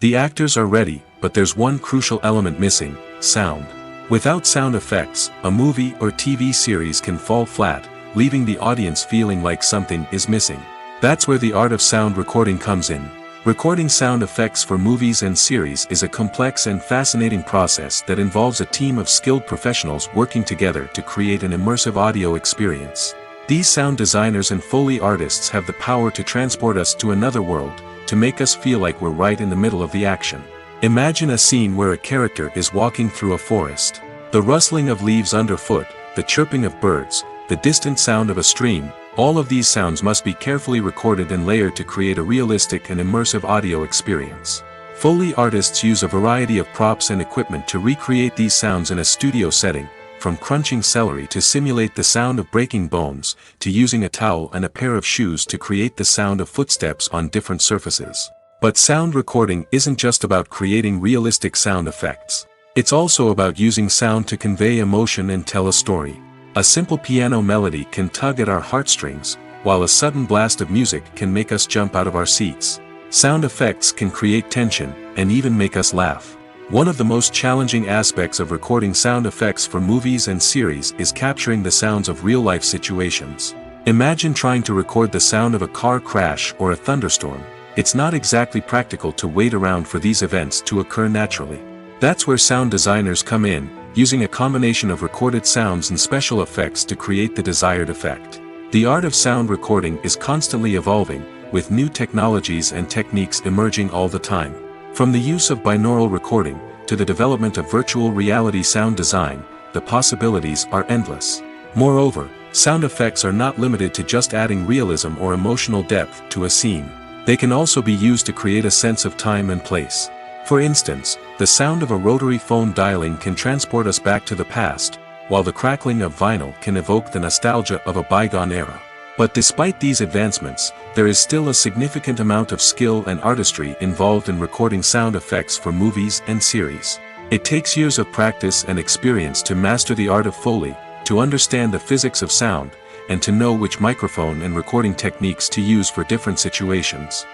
Speaker 2: The actors are ready, but there's one crucial element missing: sound. Without sound effects, a movie or TV series can fall flat, leaving the audience feeling like something is missing. That's where the art of sound recording comes in. Recording sound effects for movies and series is a complex and fascinating process that involves a team of skilled professionals working together to create an immersive audio experience. These sound designers and Foley artists have the power to transport us to another world, to make us feel like we're right in the middle of the action. Imagine a scene where a character is walking through a forest. The rustling of leaves underfoot, the chirping of birds, the distant sound of a stream, all of these sounds must be carefully recorded and layered to create a realistic and immersive audio experience. Foley artists use a variety of props and equipment to recreate these sounds in a studio setting, from crunching celery to simulate the sound of breaking bones, to using a towel and a pair of shoes to create the sound of footsteps on different surfaces. But sound recording isn't just about creating realistic sound effects. It's also about using sound to convey emotion and tell a story. A simple piano melody can tug at our heartstrings, while a sudden blast of music can make us jump out of our seats. Sound effects can create tension, and even make us laugh. One of the most challenging aspects of recording sound effects for movies and series is capturing the sounds of real-life situations. Imagine trying to record the sound of a car crash or a thunderstorm. It's not exactly practical to wait around for these events to occur naturally. That's where sound designers come in, using a combination of recorded sounds and special effects to create the desired effect. The art of sound recording is constantly evolving, with new technologies and techniques emerging all the time. From the use of binaural recording, to the development of virtual reality sound design, the possibilities are endless. Moreover, sound effects are not limited to just adding realism or emotional depth to a scene. They can also be used to create a sense of time and place. For instance, the sound of a rotary phone dialing can transport us back to the past, while the crackling of vinyl can evoke the nostalgia of a bygone era. But despite these advancements, there is still a significant amount of skill and artistry involved in recording sound effects for movies and series. It takes years of practice and experience to master the art of Foley, to understand the physics of sound, and to know which microphone and recording techniques to use for different situations.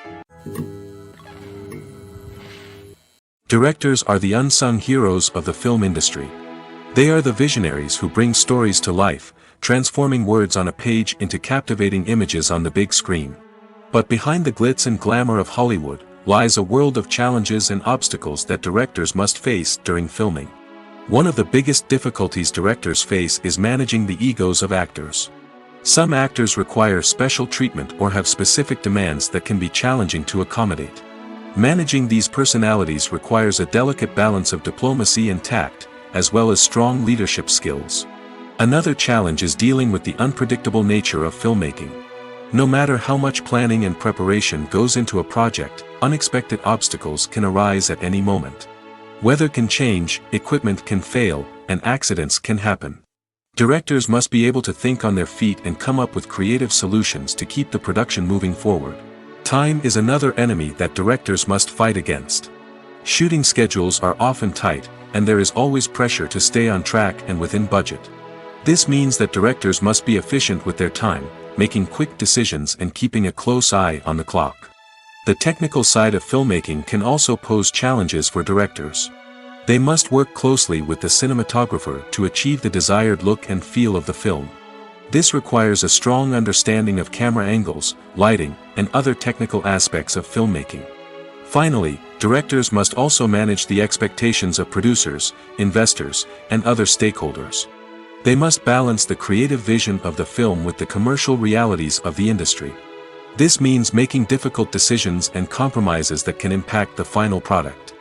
Speaker 2: Directors are the unsung heroes of the film industry. They are the visionaries who bring stories to life, transforming words on a page into captivating images on the big screen. But behind the glitz and glamour of Hollywood, lies a world of challenges and obstacles that directors must face during filming. One of the biggest difficulties directors face is managing the egos of actors. Some actors require special treatment or have specific demands that can be challenging to accommodate. Managing these personalities requires a delicate balance of diplomacy and tact, as well as strong leadership skills. Another challenge is dealing with the unpredictable nature of filmmaking. No matter how much planning and preparation goes into a project, unexpected obstacles can arise at any moment. Weather can change, equipment can fail, and accidents can happen. Directors must be able to think on their feet and come up with creative solutions to keep the production moving forward. Time is another enemy that directors must fight against. Shooting schedules are often tight, and there is always pressure to stay on track and within budget. This means that directors must be efficient with their time, making quick decisions and keeping a close eye on the clock. The technical side of filmmaking can also pose challenges for directors. They must work closely with the cinematographer to achieve the desired look and feel of the film. This requires a strong understanding of camera angles, lighting, and other technical aspects of filmmaking. Finally, directors must also manage the expectations of producers, investors, and other stakeholders. They must balance the creative vision of the film with the commercial realities of the industry. This means making difficult decisions and compromises that can impact the final product.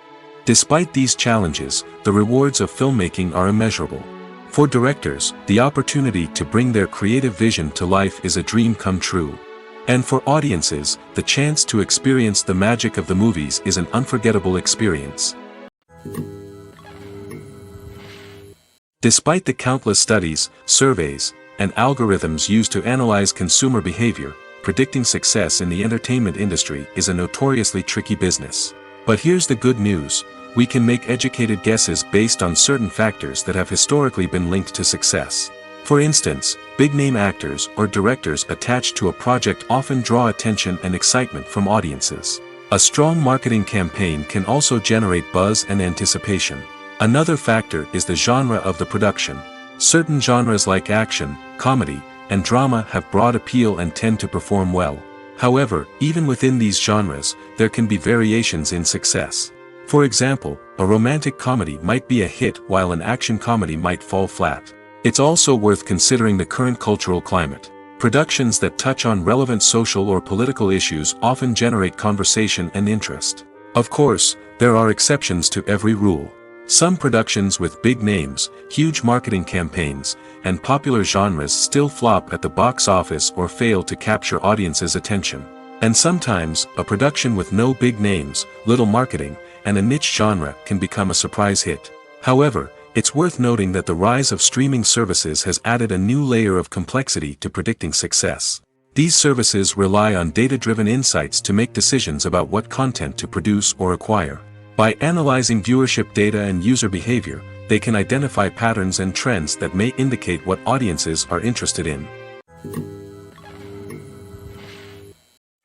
Speaker 2: Despite these challenges, the rewards of filmmaking are immeasurable. For directors, the opportunity to bring their creative vision to life is a dream come true. And for audiences, the chance to experience the magic of the movies is an unforgettable experience. Despite the countless studies, surveys, and algorithms used to analyze consumer behavior, predicting success in the entertainment industry is a notoriously tricky business. But here's the good news: we can make educated guesses based on certain factors that have historically been linked to success. For instance, big-name actors or directors attached to a project often draw attention and excitement from audiences. A strong marketing campaign can also generate buzz and anticipation. Another factor is the genre of the production. Certain genres like action, comedy, and drama have broad appeal and tend to perform well. However, even within these genres, there can be variations in success. For example, a romantic comedy might be a hit while an action comedy might fall flat. It's also worth considering the current cultural climate. Productions that touch on relevant social or political issues often generate conversation and interest. Of course, there are exceptions to every rule. Some productions with big names, huge marketing campaigns, and popular genres still flop at the box office or fail to capture audiences' attention. And sometimes, a production with no big names, little marketing, and a niche genre can become a surprise hit. However, it's worth noting that the rise of streaming services has added a new layer of complexity to predicting success. These services rely on data-driven insights to make decisions about what content to produce or acquire. By analyzing viewership data and user behavior, they can identify patterns and trends that may indicate what audiences are interested in.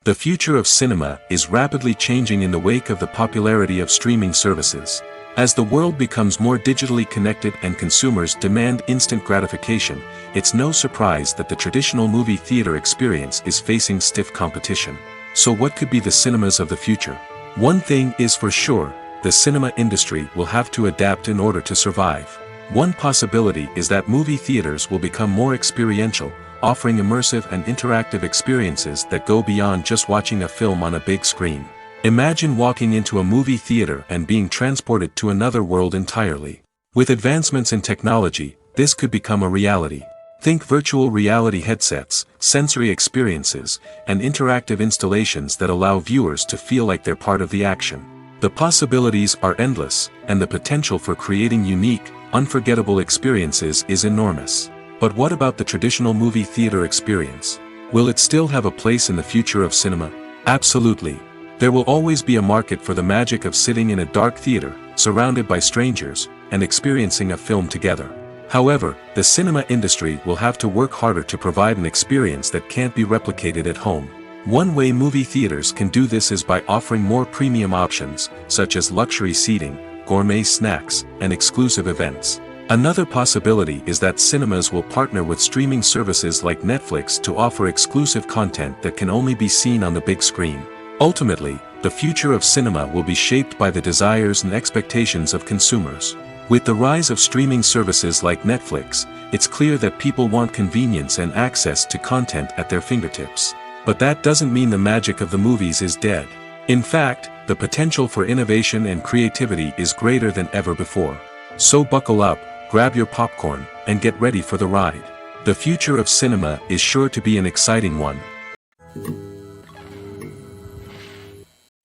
Speaker 2: The future of cinema is rapidly changing in the wake of the popularity of streaming services. As the world becomes more digitally connected and consumers demand instant gratification, it's no surprise that the traditional movie theater experience is facing stiff competition. So what could be the cinemas of the future? One thing is for sure: the cinema industry will have to adapt in order to survive. One possibility is that movie theaters will become more experiential, offering immersive and interactive experiences that go beyond just watching a film on a big screen. Imagine walking into a movie theater and being transported to another world entirely. With advancements in technology, this could become a reality. Think virtual reality headsets, sensory experiences, and interactive installations that allow viewers to feel like they're part of the action. The possibilities are endless, and the potential for creating unique, unforgettable experiences is enormous. But what about the traditional movie theater experience? Will it still have a place in the future of cinema? Absolutely. There will always be a market for the magic of sitting in a dark theater, surrounded by strangers, and experiencing a film together. However, the cinema industry will have to work harder to provide an experience that can't be replicated at home. One way movie theaters can do this is by offering more premium options, such as luxury seating, gourmet snacks, and exclusive events. Another possibility is that cinemas will partner with streaming services like Netflix to offer exclusive content that can only be seen on the big screen. Ultimately, the future of cinema will be shaped by the desires and expectations of consumers. With the rise of streaming services like Netflix, it's clear that people want convenience and access to content at their fingertips. But that doesn't mean the magic of the movies is dead. In fact, the potential for innovation and creativity is greater than ever before. So buckle up, grab your popcorn, and get ready for the ride. The future of cinema is sure to be an exciting one.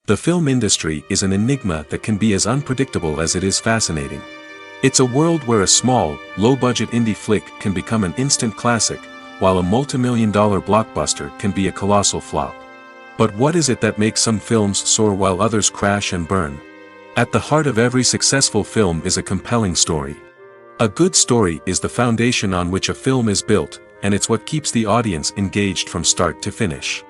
Speaker 2: The film industry is an enigma that can be as unpredictable as it is fascinating. It's a world where a small, low-budget indie flick can become an instant classic, while a multi-million-dollar blockbuster can be a colossal flop. But what is it that makes some films soar while others crash and burn? At the heart of every successful film is a compelling story. A good story is the foundation on which a film is built, and it's what keeps the audience engaged from start to finish.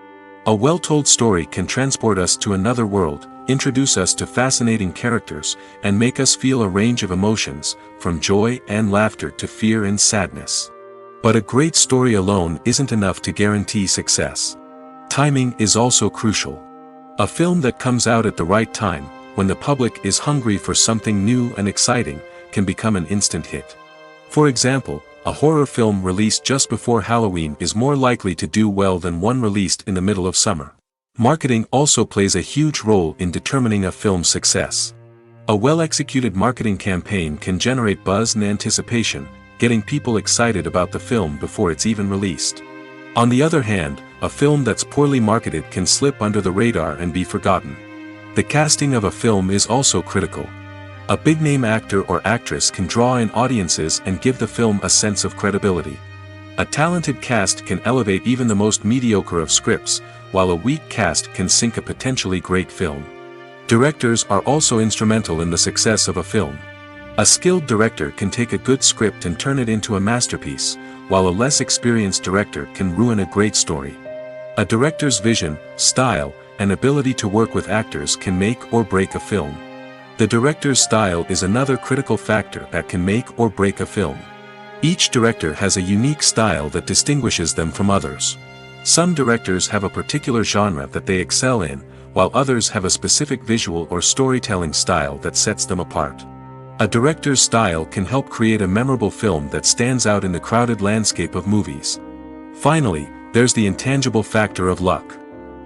Speaker 2: A well-told story can transport us to another world, introduce us to fascinating characters, and make us feel a range of emotions, from joy and laughter to fear and sadness. But a great story alone isn't enough to guarantee success. Timing is also crucial. A film that comes out at the right time, when the public is hungry for something new and exciting, can become an instant hit. For example, a horror film released just before Halloween is more likely to do well than one released in the middle of summer. Marketing also plays a huge role in determining a film's success. A well-executed marketing campaign can generate buzz and anticipation, getting people excited about the film before it's even released. On the other hand, a film that's poorly marketed can slip under the radar and be forgotten. The casting of a film is also critical. A big-name actor or actress can draw in audiences and give the film a sense of credibility. A talented cast can elevate even the most mediocre of scripts, while a weak cast can sink a potentially great film. Directors are also instrumental in the success of a film. A skilled director can take a good script and turn it into a masterpiece, while a less experienced director can ruin a great story. A director's vision, style, and ability to work with actors can make or break a film. The director's style is another critical factor that can make or break a film. Each director has a unique style that distinguishes them from others. Some directors have a particular genre that they excel in, while others have a specific visual or storytelling style that sets them apart. A director's style can help create a memorable film that stands out in the crowded landscape of movies. Finally, there's the intangible factor of luck.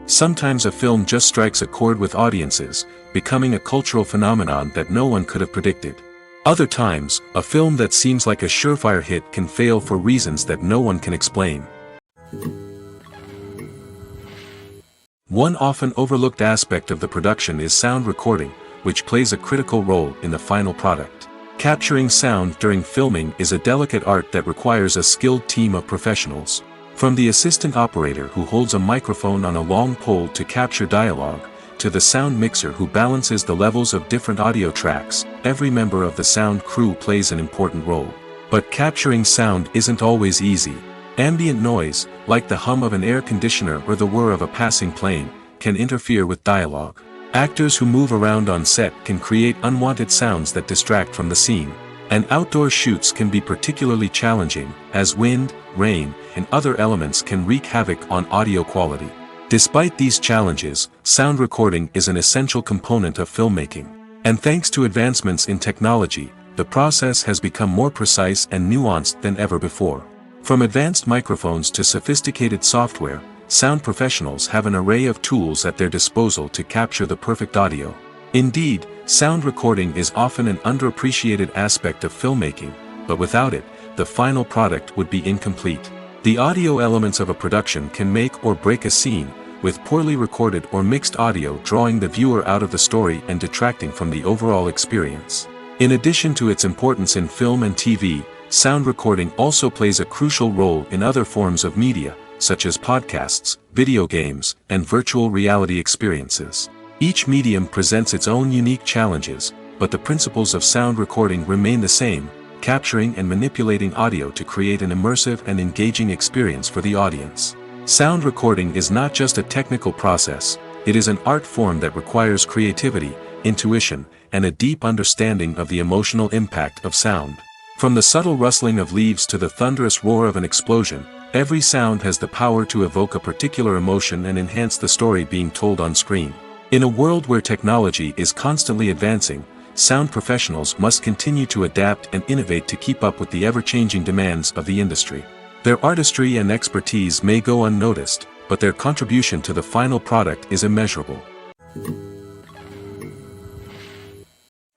Speaker 2: Sometimes a film just strikes a chord with audiences, becoming a cultural phenomenon that no one could have predicted. Other times, a film that seems like a surefire hit can fail for reasons that no one can explain. One often overlooked aspect of the production is sound recording, which plays a critical role in the final product. Capturing sound during filming is a delicate art that requires a skilled team of professionals. From the assistant operator who holds a microphone on a long pole to capture dialogue, to the sound mixer who balances the levels of different audio tracks, every member of the sound crew plays an important role. But capturing sound isn't always easy. Ambient noise, like the hum of an air conditioner or the whir of a passing plane, can interfere with dialogue. Actors who move around on set can create unwanted sounds that distract from the scene. And outdoor shoots can be particularly challenging, as wind, rain, and other elements can wreak havoc on audio quality. Despite these challenges, sound recording is an essential component of filmmaking. And thanks to advancements in technology, the process has become more precise and nuanced than ever before. From advanced microphones to sophisticated software, sound professionals have an array of tools at their disposal to capture the perfect audio. Indeed, sound recording is often an underappreciated aspect of filmmaking, but without it, the final product would be incomplete. The audio elements of a production can make or break a scene, with poorly recorded or mixed audio drawing the viewer out of the story and detracting from the overall experience. In addition to its importance in film and TV, sound recording also plays a crucial role in other forms of media, such as podcasts, video games, and virtual reality experiences. Each medium presents its own unique challenges, but the principles of sound recording remain the same, capturing and manipulating audio to create an immersive and engaging experience for the audience. Sound recording is not just a technical process, it is an art form that requires creativity, intuition, and a deep understanding of the emotional impact of sound. From the subtle rustling of leaves to the thunderous roar of an explosion, every sound has the power to evoke a particular emotion and enhance the story being told on screen. In a world where technology is constantly advancing, sound professionals must continue to adapt and innovate to keep up with the ever-changing demands of the industry. Their artistry and expertise may go unnoticed, but their contribution to the final product is immeasurable.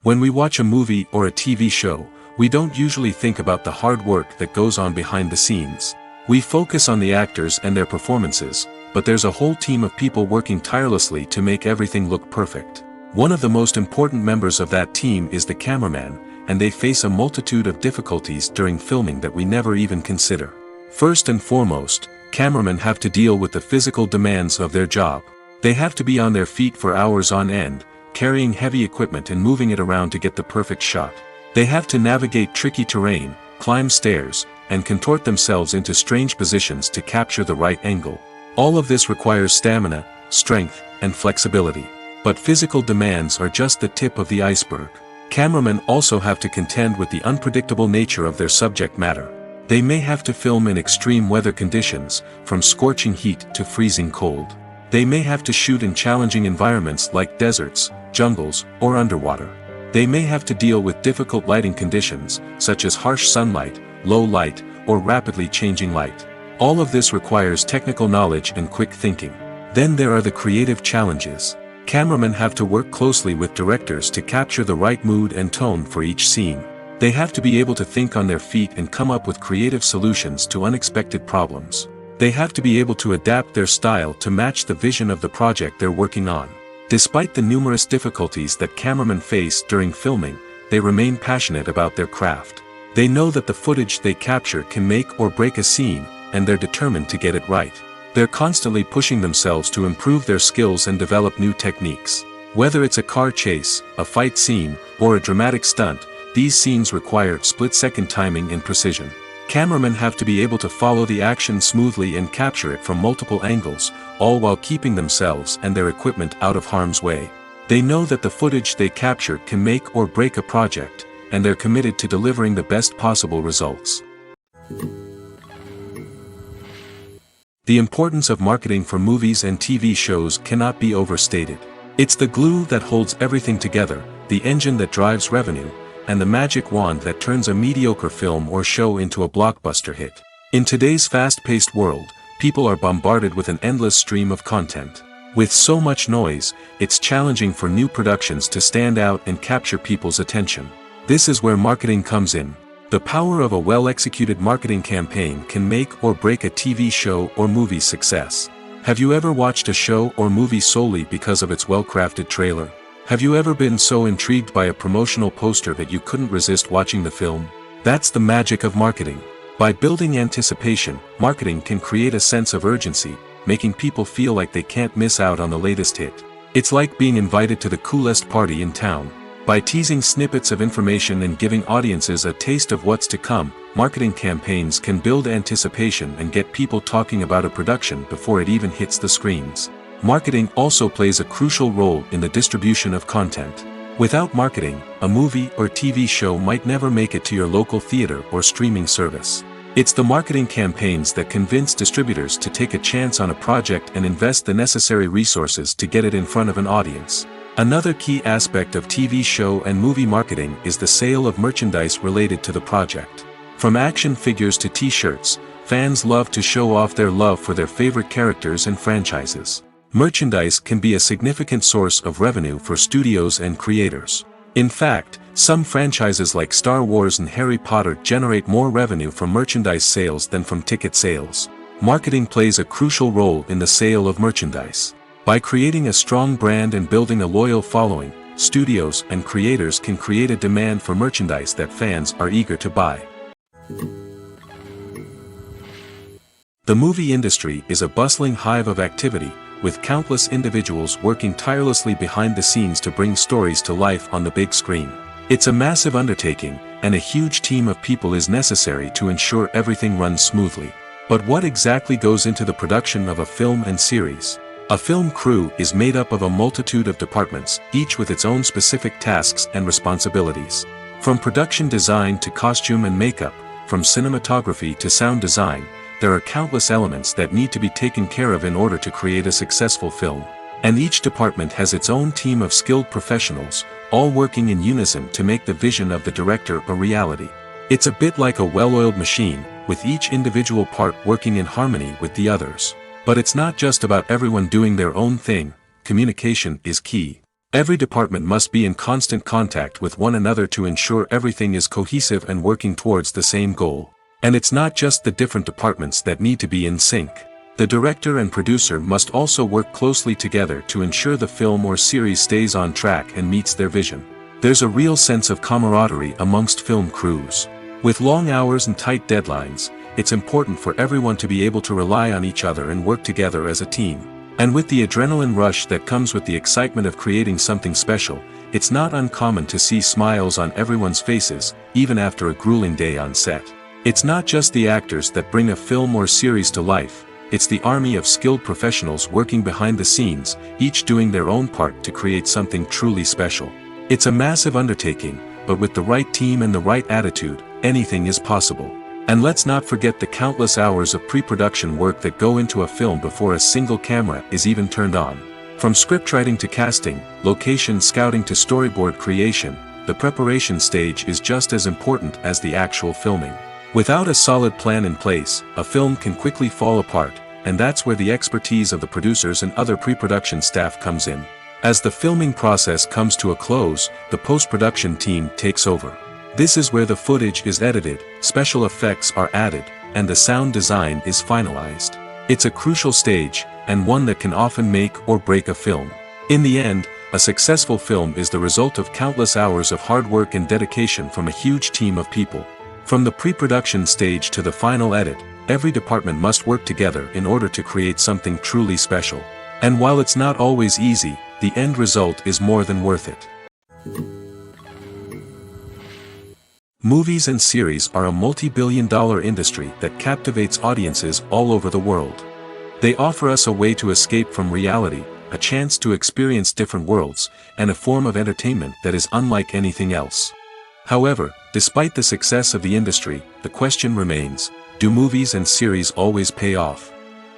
Speaker 2: When we watch a movie or a TV show, we don't usually think about the hard work that goes on behind the scenes. We focus on the actors and their performances, but there's a whole team of people working tirelessly to make everything look perfect. One of the most important members of that team is the cameraman, and they face a multitude of difficulties during filming that we never even consider. First and foremost, cameramen have to deal with the physical demands of their job. They have to be on their feet for hours on end, carrying heavy equipment and moving it around to get the perfect shot. They have to navigate tricky terrain, climb stairs, and contort themselves into strange positions to capture the right angle. All of this requires stamina, strength, and flexibility. But physical demands are just the tip of the iceberg. Cameramen also have to contend with the unpredictable nature of their subject matter. They may have to film in extreme weather conditions, from scorching heat to freezing cold. They may have to shoot in challenging environments like deserts, jungles, or underwater. They may have to deal with difficult lighting conditions, such as harsh sunlight, low light, or rapidly changing light. All of this requires technical knowledge and quick thinking. Then there are the creative challenges. Cameramen have to work closely with directors to capture the right mood and tone for each scene. They have to be able to think on their feet and come up with creative solutions to unexpected problems. They have to be able to adapt their style to match the vision of the project they're working on. Despite the numerous difficulties that cameramen face during filming, they remain passionate about their craft. They know that the footage they capture can make or break a scene, and they're determined to get it right. They're constantly pushing themselves to improve their skills and develop new techniques. Whether it's a car chase, a fight scene, or a dramatic stunt, these scenes require split-second timing and precision. Cameramen have to be able to follow the action smoothly and capture it from multiple angles, all while keeping themselves and their equipment out of harm's way. They know that the footage they capture can make or break a project, and they're committed to delivering the best possible results. The importance of marketing for movies and TV shows cannot be overstated. It's the glue that holds everything together, the engine that drives revenue, and the magic wand that turns a mediocre film or show into a blockbuster hit. In today's fast-paced world, people are bombarded with an endless stream of content. With so much noise, it's challenging for new productions to stand out and capture people's attention. This is where marketing comes in. The power of a well-executed marketing campaign can make or break a TV show or movie's success. Have you ever watched a show or movie solely because of its well-crafted trailer? Have you ever been so intrigued by a promotional poster that you couldn't resist watching the film? That's the magic of marketing. By building anticipation, marketing can create a sense of urgency, making people feel like they can't miss out on the latest hit. It's like being invited to the coolest party in town. By teasing snippets of information and giving audiences a taste of what's to come, marketing campaigns can build anticipation and get people talking about a production before it even hits the screens. Marketing also plays a crucial role in the distribution of content. Without marketing, a movie or TV show might never make it to your local theater or streaming service. It's the marketing campaigns that convince distributors to take a chance on a project and invest the necessary resources to get it in front of an audience. Another key aspect of TV show and movie marketing is the sale of merchandise related to the project. From action figures to t-shirts, fans love to show off their love for their favorite characters and franchises. Merchandise can be a significant source of revenue for studios and creators. In fact, some franchises like Star Wars and Harry Potter generate more revenue from merchandise sales than from ticket sales. Marketing plays a crucial role in the sale of merchandise. By creating a strong brand and building a loyal following, studios and creators can create a demand for merchandise that fans are eager to buy. The movie industry is a bustling hive of activity, with countless individuals working tirelessly behind the scenes to bring stories to life on the big screen. It's a massive undertaking, and a huge team of people is necessary to ensure everything runs smoothly. But what exactly goes into the production of a film and series? A film crew is made up of a multitude of departments, each with its own specific tasks and responsibilities. From production design to costume and makeup, from cinematography to sound design, there are countless elements that need to be taken care of in order to create a successful film. And each department has its own team of skilled professionals, all working in unison to make the vision of the director a reality. It's a bit like a well-oiled machine, with each individual part working in harmony with the others. But it's not just about everyone doing their own thing. Communication is key. Every department must be in constant contact with one another to ensure everything is cohesive and working towards the same goal. And it's not just the different departments that need to be in sync. The director and producer must also work closely together to ensure the film or series stays on track and meets their vision. There's a real sense of camaraderie amongst film crews. With long hours and tight deadlines, it's important for everyone to be able to rely on each other and work together as a team. And with the adrenaline rush that comes with the excitement of creating something special, it's not uncommon to see smiles on everyone's faces, even after a grueling day on set. It's not just the actors that bring a film or series to life, it's the army of skilled professionals working behind the scenes, each doing their own part to create something truly special. It's a massive undertaking, but with the right team and the right attitude, anything is possible. And let's not forget the countless hours of pre-production work that go into a film before a single camera is even turned on. From scriptwriting to casting, location scouting to storyboard creation, the preparation stage is just as important as the actual filming. Without a solid plan in place, a film can quickly fall apart, and that's where the expertise of the producers and other pre-production staff comes in. As the filming process comes to a close, the post-production team takes over. This is where the footage is edited, special effects are added, and the sound design is finalized. It's a crucial stage, and one that can often make or break a film. In the end, a successful film is the result of countless hours of hard work and dedication from a huge team of people. From the pre-production stage to the final edit, every department must work together in order to create something truly special. And while it's not always easy, the end result is more than worth it. Movies and series are a multi-billion-dollar industry that captivates audiences all over the world. They offer us a way to escape from reality, a chance to experience different worlds, and a form of entertainment that is unlike anything else. However, despite the success of the industry, the question remains, do movies and series always pay off?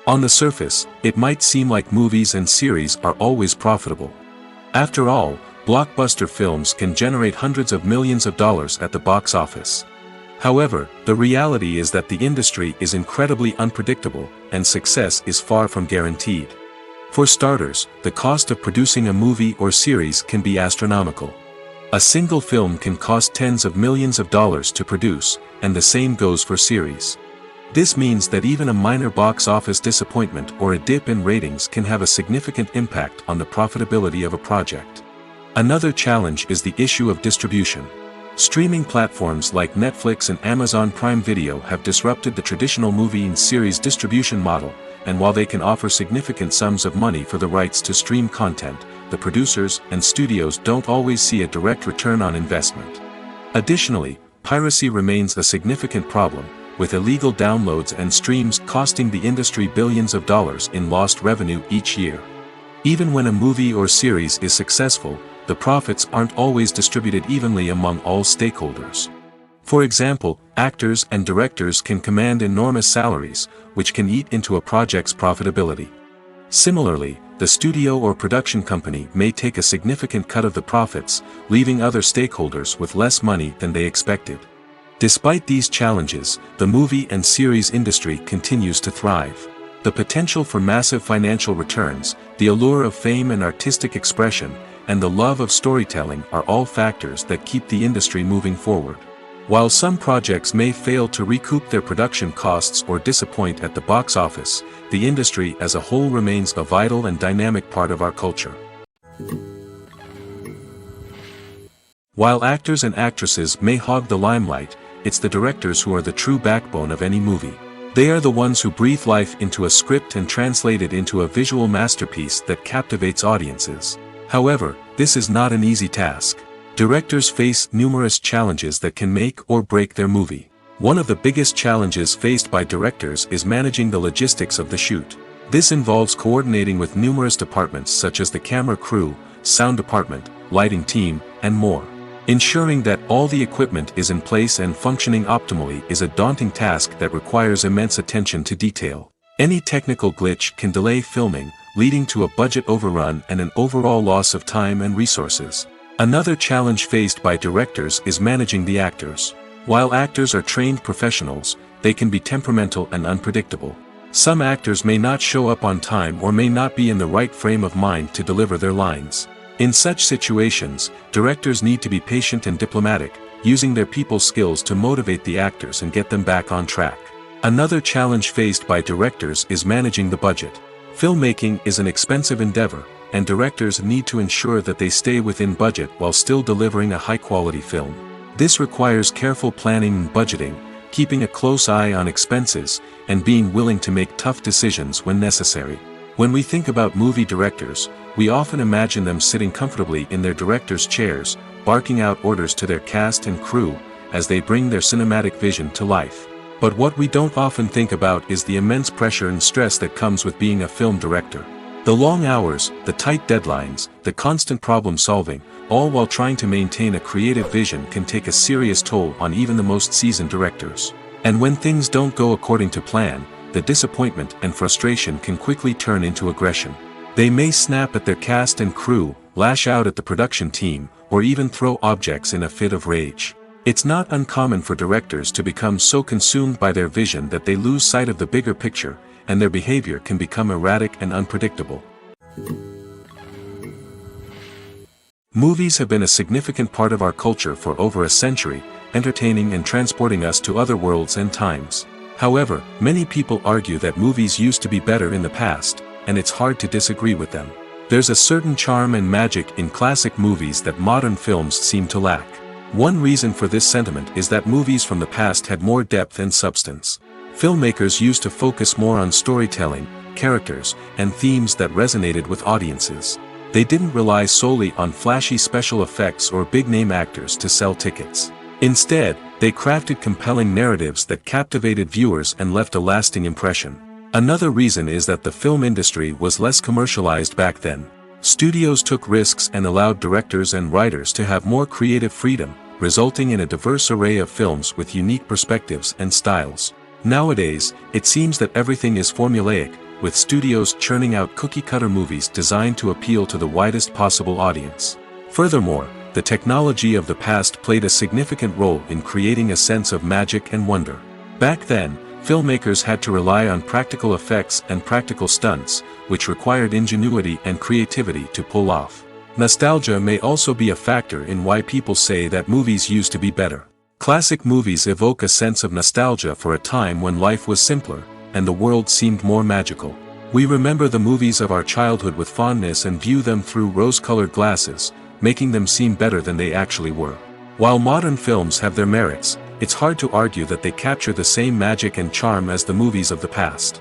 Speaker 2: On the surface, it might seem like movies and series are always profitable. After all, blockbuster films can generate hundreds of millions of dollars at the box office. However, the reality is that the industry is incredibly unpredictable, and success is far from guaranteed. For starters, the cost of producing a movie or series can be astronomical. A single film can cost tens of millions of dollars to produce, and the same goes for series. This means that even a minor box office disappointment or a dip in ratings can have a significant impact on the profitability of a project. Another challenge is the issue of distribution. Streaming platforms like Netflix and Amazon Prime Video have disrupted the traditional movie and series distribution model, and while they can offer significant sums of money for the rights to stream content, the producers and studios don't always see a direct return on investment. Additionally, piracy remains a significant problem, with illegal downloads and streams costing the industry billions of dollars in lost revenue each year. Even when a movie or series is successful, the profits aren't always distributed evenly among all stakeholders. For example, actors and directors can command enormous salaries, which can eat into a project's profitability. Similarly, the studio or production company may take a significant cut of the profits, leaving other stakeholders with less money than they expected. Despite these challenges, the movie and series industry continues to thrive. The potential for massive financial returns, the allure of fame and artistic expression, and the love of storytelling are all factors that keep the industry moving forward. While some projects may fail to recoup their production costs or disappoint at the box office, the industry as a whole remains a vital and dynamic part of our culture. While actors and actresses may hog the limelight, it's the directors who are the true backbone of any movie. They are the ones who breathe life into a script and translate it into a visual masterpiece that captivates audiences. However, this is not an easy task. Directors face numerous challenges that can make or break their movie. One of the biggest challenges faced by directors is managing the logistics of the shoot. This involves coordinating with numerous departments such as the camera crew, sound department, lighting team, and more. Ensuring that all the equipment is in place and functioning optimally is a daunting task that requires immense attention to detail. Any technical glitch can delay filming, leading to a budget overrun and an overall loss of time and resources. Another challenge faced by directors is managing the actors. While actors are trained professionals, they can be temperamental and unpredictable. Some actors may not show up on time or may not be in the right frame of mind to deliver their lines. In such situations, directors need to be patient and diplomatic, using their people skills to motivate the actors and get them back on track. Another challenge faced by directors is managing the budget. Filmmaking is an expensive endeavor, and directors need to ensure that they stay within budget while still delivering a high-quality film. This requires careful planning and budgeting, keeping a close eye on expenses, and being willing to make tough decisions when necessary. When we think about movie directors, we often imagine them sitting comfortably in their director's chairs, barking out orders to their cast and crew, as they bring their cinematic vision to life. But what we don't often think about is the immense pressure and stress that comes with being a film director. The long hours, the tight deadlines, the constant problem solving, all while trying to maintain a creative vision can take a serious toll on even the most seasoned directors. And when things don't go according to plan, the disappointment and frustration can quickly turn into aggression. They may snap at their cast and crew, lash out at the production team, or even throw objects in a fit of rage. It's not uncommon for directors to become so consumed by their vision that they lose sight of the bigger picture, and their behavior can become erratic and unpredictable. Movies have been a significant part of our culture for over a century, entertaining and transporting us to other worlds and times. However, many people argue that movies used to be better in the past, and it's hard to disagree with them. There's a certain charm and magic in classic movies that modern films seem to lack. One reason for this sentiment is that movies from the past had more depth and substance. Filmmakers used to focus more on storytelling, characters, and themes that resonated with audiences. They didn't rely solely on flashy special effects or big-name actors to sell tickets. Instead, they crafted compelling narratives that captivated viewers and left a lasting impression. Another reason is that the film industry was less commercialized back then. Studios took risks and allowed directors and writers to have more creative freedom, resulting in a diverse array of films with unique perspectives and styles. Nowadays, it seems that everything is formulaic, with studios churning out cookie-cutter movies designed to appeal to the widest possible audience. Furthermore, the technology of the past played a significant role in creating a sense of magic and wonder. Back then, filmmakers had to rely on practical effects and practical stunts, which required ingenuity and creativity to pull off. Nostalgia may also be a factor in why people say that movies used to be better. Classic movies evoke a sense of nostalgia for a time when life was simpler, and the world seemed more magical. We remember the movies of our childhood with fondness and view them through rose-colored glasses, making them seem better than they actually were. While modern films have their merits, it's hard to argue that they capture the same magic and charm as the movies of the past.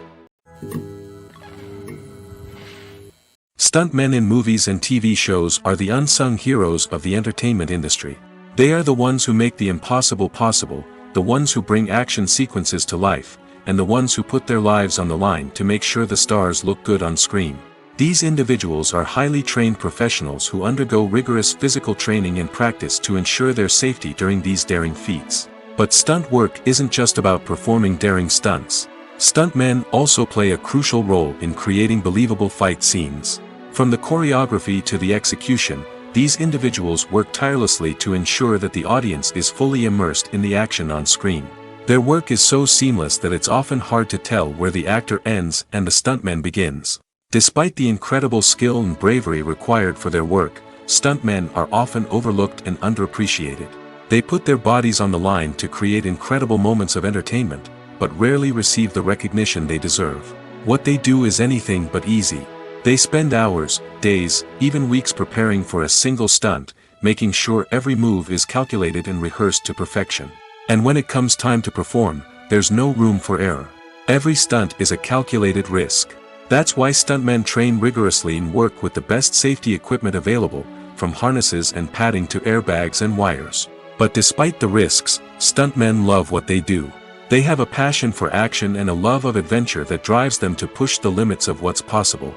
Speaker 2: Stuntmen in movies and TV shows are the unsung heroes of the entertainment industry. They are the ones who make the impossible possible, the ones who bring action sequences to life, and the ones who put their lives on the line to make sure the stars look good on screen. These individuals are highly trained professionals who undergo rigorous physical training and practice to ensure their safety during these daring feats. But stunt work isn't just about performing daring stunts. Stuntmen also play a crucial role in creating believable fight scenes. From the choreography to the execution, these individuals work tirelessly to ensure that the audience is fully immersed in the action on screen. Their work is so seamless that it's often hard to tell where the actor ends and the stuntman begins. Despite the incredible skill and bravery required for their work, stuntmen are often overlooked and underappreciated. They put their bodies on the line to create incredible moments of entertainment, but rarely receive the recognition they deserve. What they do is anything but easy. They spend hours, days, even weeks preparing for a single stunt, making sure every move is calculated and rehearsed to perfection. And when it comes time to perform, there's no room for error. Every stunt is a calculated risk. That's why stuntmen train rigorously and work with the best safety equipment available, from harnesses and padding to airbags and wires. But despite the risks, stuntmen love what they do. They have a passion for action and a love of adventure that drives them to push the limits of what's possible.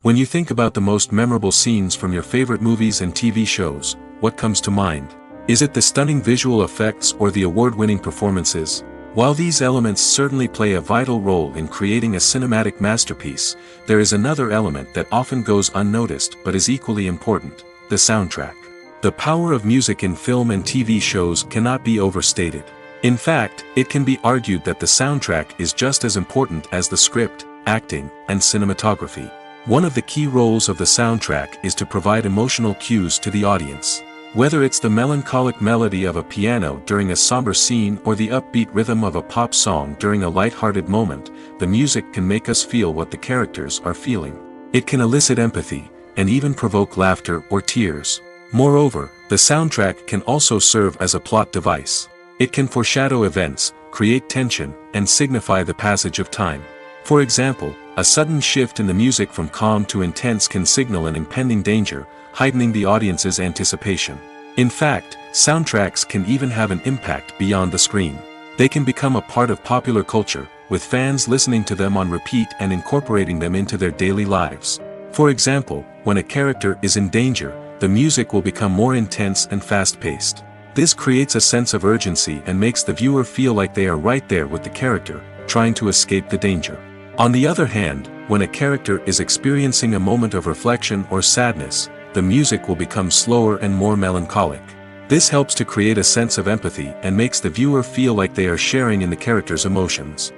Speaker 2: When you think about the most memorable scenes from your favorite movies and TV shows, what comes to mind? Is it the stunning visual effects or the award-winning performances? While these elements certainly play a vital role in creating a cinematic masterpiece, there is another element that often goes unnoticed but is equally important: the soundtrack. The power of music in film and TV shows cannot be overstated. In fact, it can be argued that the soundtrack is just as important as the script, acting, and cinematography. One of the key roles of the soundtrack is to provide emotional cues to the audience. Whether it's the melancholic melody of a piano during a somber scene or the upbeat rhythm of a pop song during a light-hearted moment, the music can make us feel what the characters are feeling. It can elicit empathy, and even provoke laughter or tears. Moreover, the soundtrack can also serve as a plot device. It can foreshadow events, create tension, and signify the passage of time. For example, a sudden shift in the music from calm to intense can signal an impending danger, heightening the audience's anticipation. In fact, soundtracks can even have an impact beyond the screen. They can become a part of popular culture, with fans listening to them on repeat and incorporating them into their daily lives. For example, when a character is in danger, the music will become more intense and fast-paced. This creates a sense of urgency and makes the viewer feel like they are right there with the character, trying to escape the danger. On the other hand, when a character is experiencing a moment of reflection or sadness, the music will become slower and more melancholic. This helps to create a sense of empathy and makes the viewer feel like they are sharing in the character's emotions.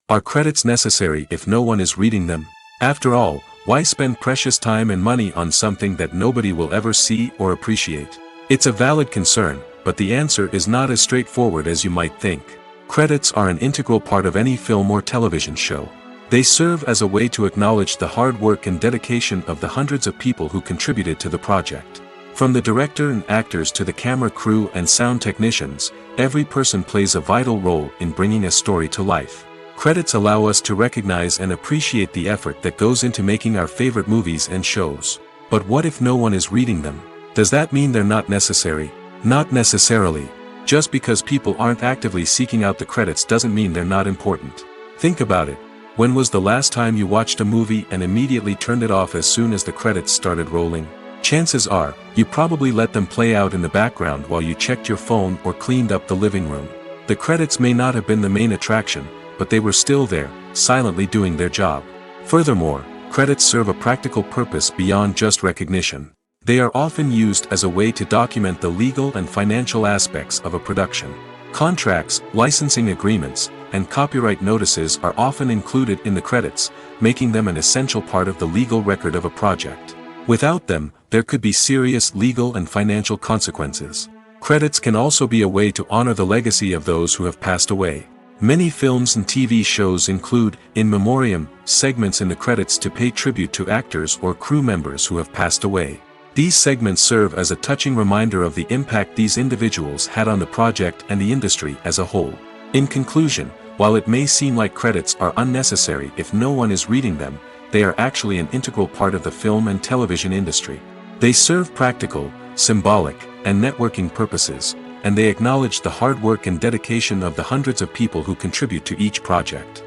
Speaker 2: Are credits necessary if no one is reading them? After all, why spend precious time and money on something that nobody will ever see or appreciate? It's a valid concern, but the answer is not as straightforward as you might think. Credits are an integral part of any film or television show. They serve as a way to acknowledge the hard work and dedication of the hundreds of people who contributed to the project. From the director and actors to the camera crew and sound technicians, every person plays a vital role in bringing a story to life. Credits allow us to recognize and appreciate the effort that goes into making our favorite movies and shows. But what if no one is reading them? Does that mean they're not necessary? Not necessarily. Just because people aren't actively seeking out the credits doesn't mean they're not important. Think about it. When was the last time you watched a movie and immediately turned it off as soon as the credits started rolling? Chances are, you probably let them play out in the background while you checked your phone or cleaned up the living room. The credits may not have been the main attraction, but they were still there, silently doing their job. Furthermore, credits serve a practical purpose beyond just recognition. They are often used as a way to document the legal and financial aspects of a production. Contracts, licensing agreements, and copyright notices are often included in the credits, making them an essential part of the legal record of a project. Without them, there could be serious legal and financial consequences. Credits can also be a way to honor the legacy of those who have passed away. Many films and TV shows include, in memoriam, segments in the credits to pay tribute to actors or crew members who have passed away. These segments serve as a touching reminder of the impact these individuals had on the project and the industry as a whole. In conclusion, while it may seem like credits are unnecessary if no one is reading them, they are actually an integral part of the film and television industry. They serve practical, symbolic, and networking purposes, and they acknowledge the hard work and dedication of the hundreds of people who contribute to each project.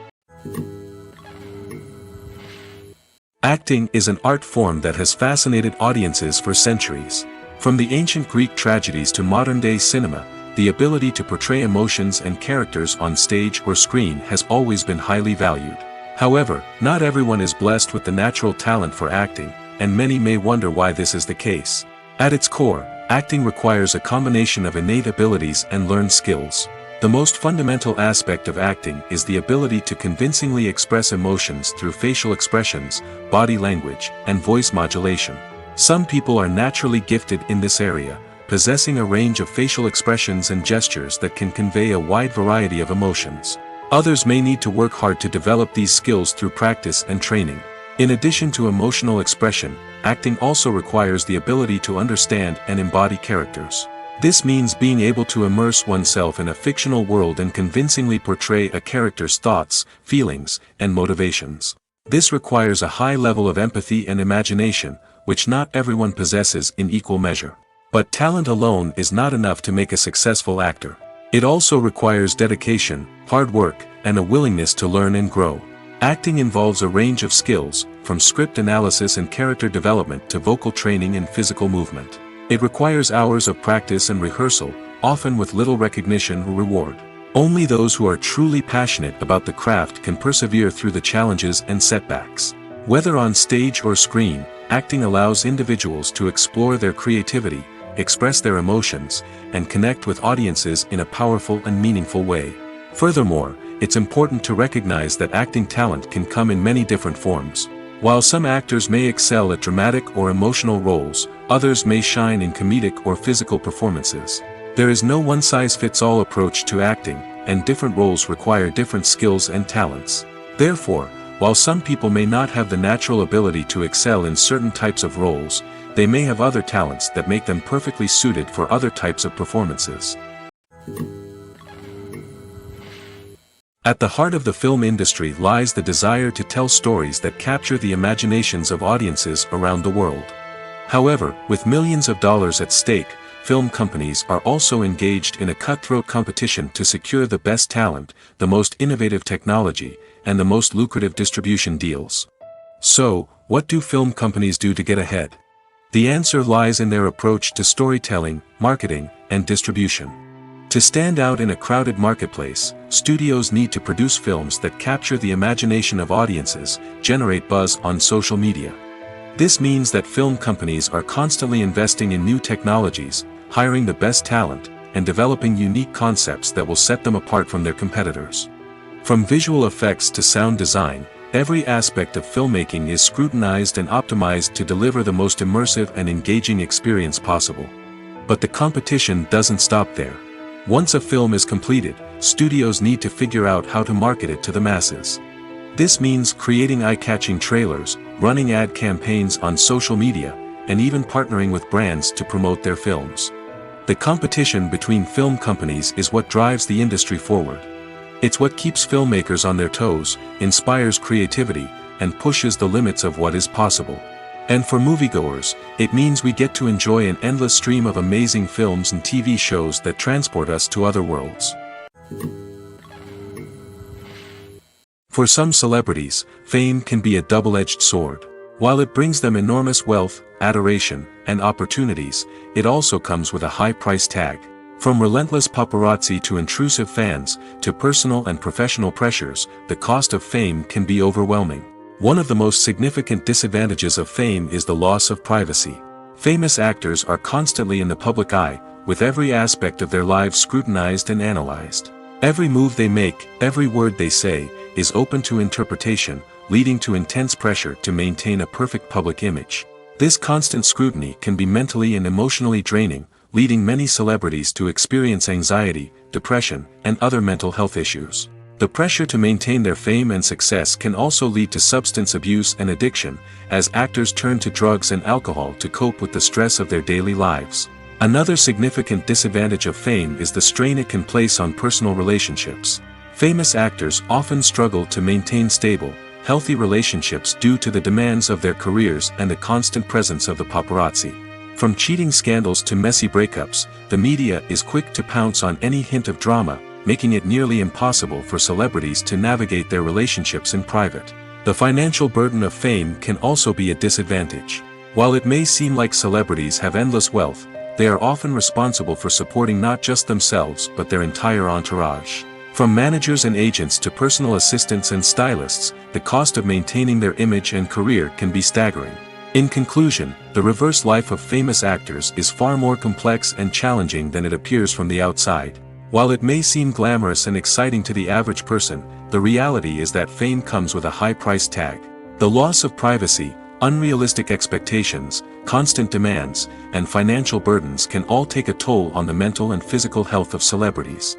Speaker 2: Acting is an art form that has fascinated audiences for centuries. From the ancient Greek tragedies to modern-day cinema, the ability to portray emotions and characters on stage or screen has always been highly valued. However, not everyone is blessed with the natural talent for acting, and many may wonder why this is the case. At its core, acting requires a combination of innate abilities and learned skills. The most fundamental aspect of acting is the ability to convincingly express emotions through facial expressions, body language, and voice modulation. Some people are naturally gifted in this area, possessing a range of facial expressions and gestures that can convey a wide variety of emotions. Others may need to work hard to develop these skills through practice and training. In addition to emotional expression, acting also requires the ability to understand and embody characters. This means being able to immerse oneself in a fictional world and convincingly portray a character's thoughts, feelings, and motivations. This requires a high level of empathy and imagination, which not everyone possesses in equal measure. But talent alone is not enough to make a successful actor. It also requires dedication, hard work, and a willingness to learn and grow. Acting involves a range of skills, from script analysis and character development to vocal training and physical movement. It requires hours of practice and rehearsal, often with little recognition or reward. Only those who are truly passionate about the craft can persevere through the challenges and setbacks. Whether on stage or screen, acting allows individuals to explore their creativity, express their emotions, and connect with audiences in a powerful and meaningful way. Furthermore, it's important to recognize that acting talent can come in many different forms. While some actors may excel at dramatic or emotional roles, others may shine in comedic or physical performances. There is no one-size-fits-all approach to acting, and different roles require different skills and talents. Therefore, while some people may not have the natural ability to excel in certain types of roles, they may have other talents that make them perfectly suited for other types of performances. At the heart of the film industry lies the desire to tell stories that capture the imaginations of audiences around the world. However, with millions of dollars at stake, film companies are also engaged in a cutthroat competition to secure the best talent, the most innovative technology, and the most lucrative distribution deals. So, what do film companies do to get ahead? The answer lies in their approach to storytelling, marketing, and distribution. To stand out in a crowded marketplace, studios need to produce films that capture the imagination of audiences, generate buzz on social media. This means that film companies are constantly investing in new technologies, hiring the best talent, and developing unique concepts that will set them apart from their competitors. From visual effects to sound design, every aspect of filmmaking is scrutinized and optimized to deliver the most immersive and engaging experience possible. But the competition doesn't stop there. Once a film is completed, studios need to figure out how to market it to the masses. This means creating eye-catching trailers, running ad campaigns on social media, and even partnering with brands to promote their films. The competition between film companies is what drives the industry forward. It's what keeps filmmakers on their toes, inspires creativity, and pushes the limits of what is possible. And for moviegoers, it means we get to enjoy an endless stream of amazing films and TV shows that transport us to other worlds. For some celebrities, fame can be a double-edged sword. While it brings them enormous wealth, adoration, and opportunities, it also comes with a high price tag. From relentless paparazzi to intrusive fans, to personal and professional pressures, the cost of fame can be overwhelming. One of the most significant disadvantages of fame is the loss of privacy. Famous actors are constantly in the public eye, with every aspect of their lives scrutinized and analyzed. Every move they make, every word they say, is open to interpretation, leading to intense pressure to maintain a perfect public image. This constant scrutiny can be mentally and emotionally draining, leading many celebrities to experience anxiety, depression, and other mental health issues. The pressure to maintain their fame and success can also lead to substance abuse and addiction, as actors turn to drugs and alcohol to cope with the stress of their daily lives. Another significant disadvantage of fame is the strain it can place on personal relationships. Famous actors often struggle to maintain stable, healthy relationships due to the demands of their careers and the constant presence of the paparazzi. From cheating scandals to messy breakups, the media is quick to pounce on any hint of drama, making it nearly impossible for celebrities to navigate their relationships in private. The financial burden of fame can also be a disadvantage. While it may seem like celebrities have endless wealth, they are often responsible for supporting not just themselves but their entire entourage. From managers and agents to personal assistants and stylists, the cost of maintaining their image and career can be staggering. In conclusion, the reverse life of famous actors is far more complex and challenging than it appears from the outside. While it may seem glamorous and exciting to the average person, the reality is that fame comes with a high price tag. The loss of privacy, unrealistic expectations, constant demands, and financial burdens can all take a toll on the mental and physical health of celebrities.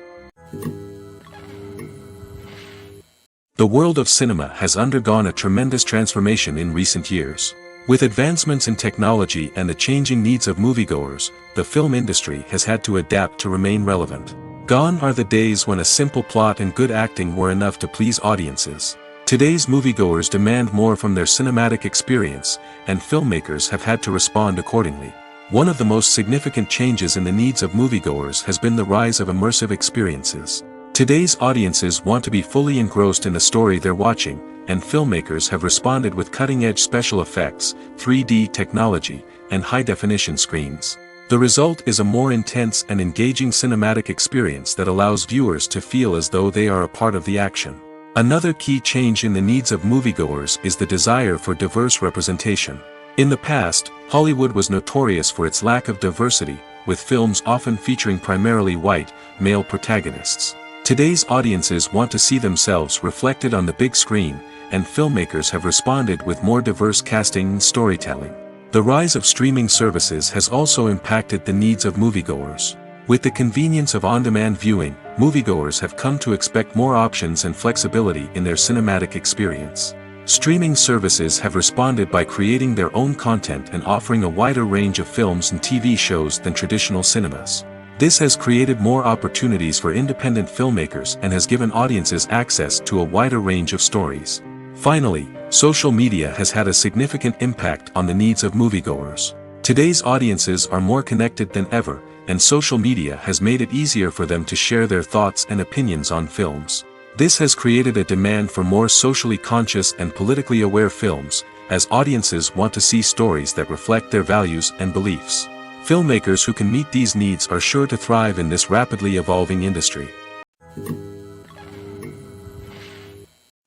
Speaker 2: The world of cinema has undergone a tremendous transformation in recent years. With advancements in technology and the changing needs of moviegoers, the film industry has had to adapt to remain relevant. Gone are the days when a simple plot and good acting were enough to please audiences. Today's moviegoers demand more from their cinematic experience, and filmmakers have had to respond accordingly. One of the most significant changes in the needs of moviegoers has been the rise of immersive experiences. Today's audiences want to be fully engrossed in the story they're watching, and filmmakers have responded with cutting-edge special effects, 3D technology, and high-definition screens. The result is a more intense and engaging cinematic experience that allows viewers to feel as though they are a part of the action. Another key change in the needs of moviegoers is the desire for diverse representation. In the past, Hollywood was notorious for its lack of diversity, with films often featuring primarily white, male protagonists. Today's audiences want to see themselves reflected on the big screen, and filmmakers have responded with more diverse casting and storytelling. The rise of streaming services has also impacted the needs of moviegoers. With the convenience of on-demand viewing, moviegoers have come to expect more options and flexibility in their cinematic experience. Streaming services have responded by creating their own content and offering a wider range of films and TV shows than traditional cinemas. This has created more opportunities for independent filmmakers and has given audiences access to a wider range of stories. Finally, social media has had a significant impact on the needs of moviegoers. Today's audiences are more connected than ever, and social media has made it easier for them to share their thoughts and opinions on films. This has created a demand for more socially conscious and politically aware films, as audiences want to see stories that reflect their values and beliefs. Filmmakers who can meet these needs are sure to thrive in this rapidly evolving industry.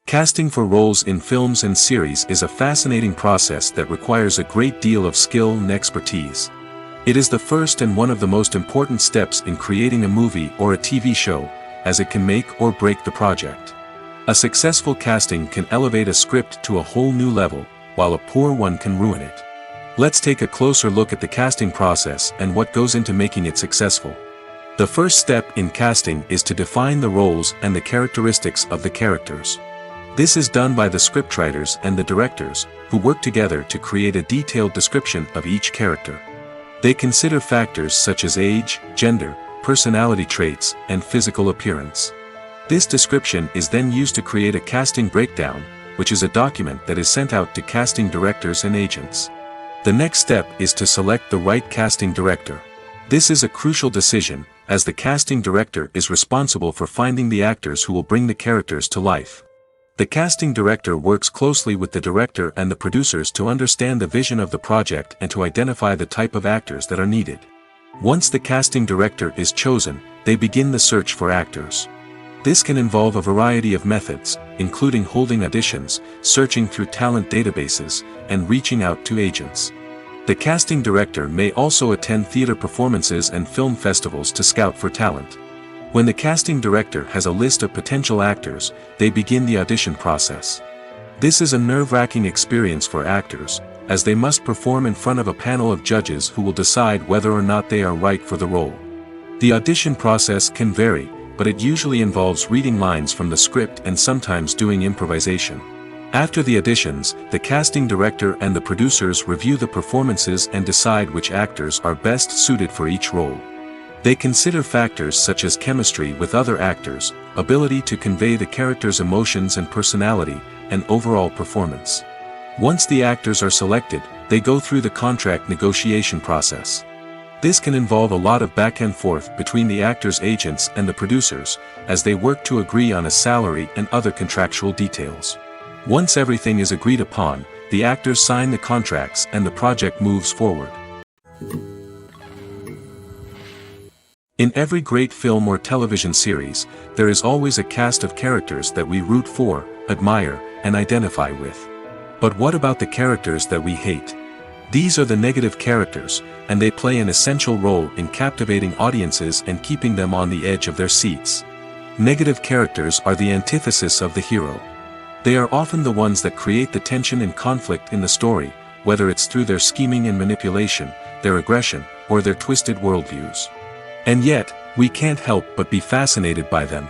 Speaker 2: Casting for roles in films and series is a fascinating process that requires a great deal of skill and expertise. It is the first and one of the most important steps in creating a movie or a TV show, as it can make or break the project. A successful casting can elevate a script to a whole new level, while a poor one can ruin it. Let's take a closer look at the casting process and what goes into making it successful. The first step in casting is to define the roles and the characteristics of the characters. This is done by the scriptwriters and the directors, who work together to create a detailed description of each character. They consider factors such as age, gender, personality traits, and physical appearance. This description is then used to create a casting breakdown, which is a document that is sent out to casting directors and agents. The next step is to select the right casting director. This is a crucial decision, as the casting director is responsible for finding the actors who will bring the characters to life. The casting director works closely with the director and the producers to understand the vision of the project and to identify the type of actors that are needed. Once the casting director is chosen, they begin the search for actors. This can involve a variety of methods, including holding auditions, searching through talent databases, and reaching out to agents. The casting director may also attend theater performances and film festivals to scout for talent. When the casting director has a list of potential actors, they begin the audition process. This is a nerve-wracking experience for actors, as they must perform in front of a panel of judges who will decide whether or not they are right for the role. The audition process can vary, but it usually involves reading lines from the script and sometimes doing improvisation. After the auditions, the casting director and the producers review the performances and decide which actors are best suited for each role. They consider factors such as chemistry with other actors, ability to convey the character's emotions and personality, and overall performance. Once the actors are selected, they go through the contract negotiation process. This can involve a lot of back and forth between the actors' agents and the producers, as they work to agree on a salary and other contractual details. Once everything is agreed upon, the actors sign the contracts and the project moves forward. In every great film or television series, there is always a cast of characters that we root for, admire, and identify with. But what about the characters that we hate? These are the negative characters, and they play an essential role in captivating audiences and keeping them on the edge of their seats. Negative characters are the antithesis of the hero. They are often the ones that create the tension and conflict in the story, whether it's through their scheming and manipulation, their aggression, or their twisted worldviews. And yet, we can't help but be fascinated by them.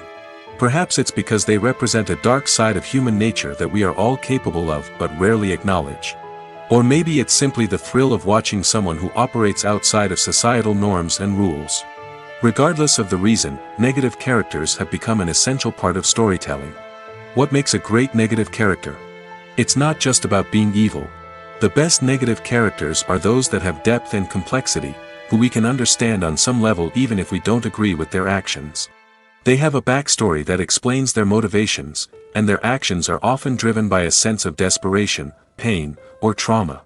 Speaker 2: Perhaps it's because they represent a dark side of human nature that we are all capable of but rarely acknowledge. Or maybe it's simply the thrill of watching someone who operates outside of societal norms and rules. Regardless of the reason, negative characters have become an essential part of storytelling. What makes a great negative character? It's not just about being evil. The best negative characters are those that have depth and complexity, who we can understand on some level even if we don't agree with their actions. They have a backstory that explains their motivations, and their actions are often driven by a sense of desperation, pain, or trauma.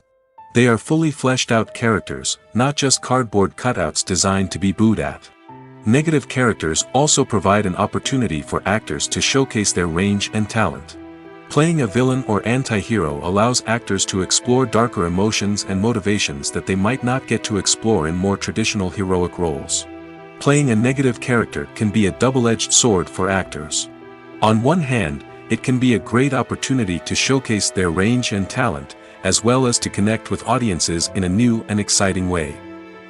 Speaker 2: They are fully fleshed out characters, not just cardboard cutouts designed to be booed at. Negative characters also provide an opportunity for actors to showcase their range and talent. Playing a villain or anti-hero allows actors to explore darker emotions and motivations that they might not get to explore in more traditional heroic roles. Playing a negative character can be a double-edged sword for actors. On one hand, it can be a great opportunity to showcase their range and talent, as well as to connect with audiences in a new and exciting way.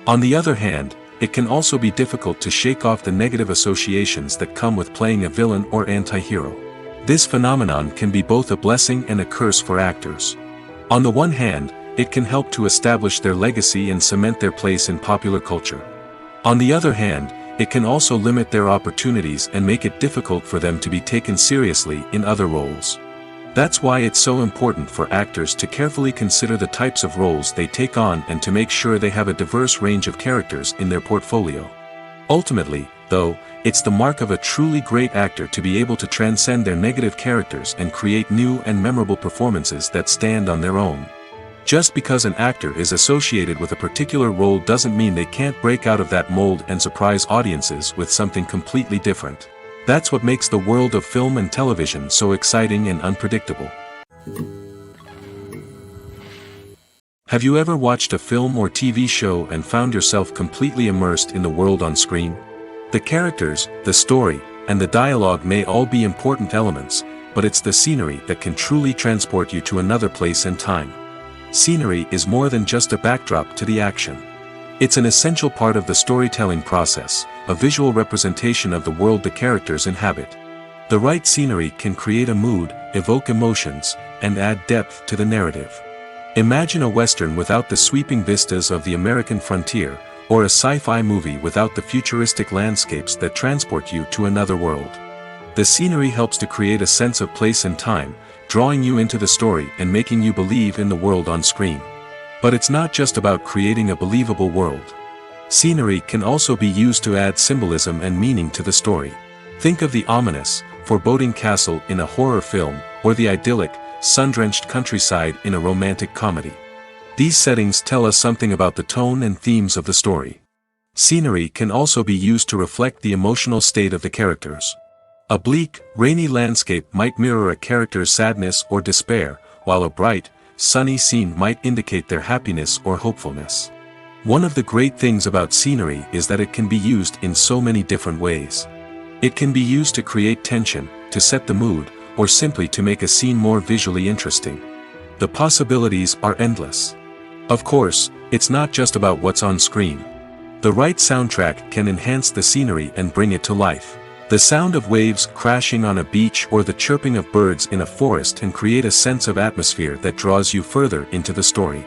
Speaker 2: On the other hand, it can also be difficult to shake off the negative associations that come with playing a villain or anti-hero. This phenomenon can be both a blessing and a curse for actors. On the one hand, it can help to establish their legacy and cement their place in popular culture. On the other hand, it can also limit their opportunities and make it difficult for them to be taken seriously in other roles. That's why it's so important for actors to carefully consider the types of roles they take on and to make sure they have a diverse range of characters in their portfolio. Ultimately, though, it's the mark of a truly great actor to be able to transcend their negative characters and create new and memorable performances that stand on their own. Just because an actor is associated with a particular role doesn't mean they can't break out of that mold and surprise audiences with something completely different. That's what makes the world of film and television so exciting and unpredictable. Have you ever watched a film or TV show and found yourself completely immersed in the world on screen? The characters, the story, and the dialogue may all be important elements, but it's the scenery that can truly transport you to another place and time. Scenery is more than just a backdrop to the action. It's an essential part of the storytelling process, a visual representation of the world the characters inhabit. The right scenery can create a mood, evoke emotions, and add depth to the narrative. Imagine a Western without the sweeping vistas of the American frontier, or a sci-fi movie without the futuristic landscapes that transport you to another world. The scenery helps to create a sense of place and time, drawing you into the story and making you believe in the world on screen. But it's not just about creating a believable world. Scenery can also be used to add symbolism and meaning to the story. Think of the ominous, foreboding castle in a horror film, or the idyllic, sun-drenched countryside in a romantic comedy. These settings tell us something about the tone and themes of the story. Scenery can also be used to reflect the emotional state of the characters. A bleak, rainy landscape might mirror a character's sadness or despair, while a bright, sunny scene might indicate their happiness or hopefulness. One of the great things about scenery is that it can be used in so many different ways. It can be used to create tension, to set the mood, or simply to make a scene more visually interesting. The possibilities are endless. Of course, it's not just about what's on screen. The right soundtrack can enhance the scenery and bring it to life. The sound of waves crashing on a beach or the chirping of birds in a forest can create a sense of atmosphere that draws you further into the story.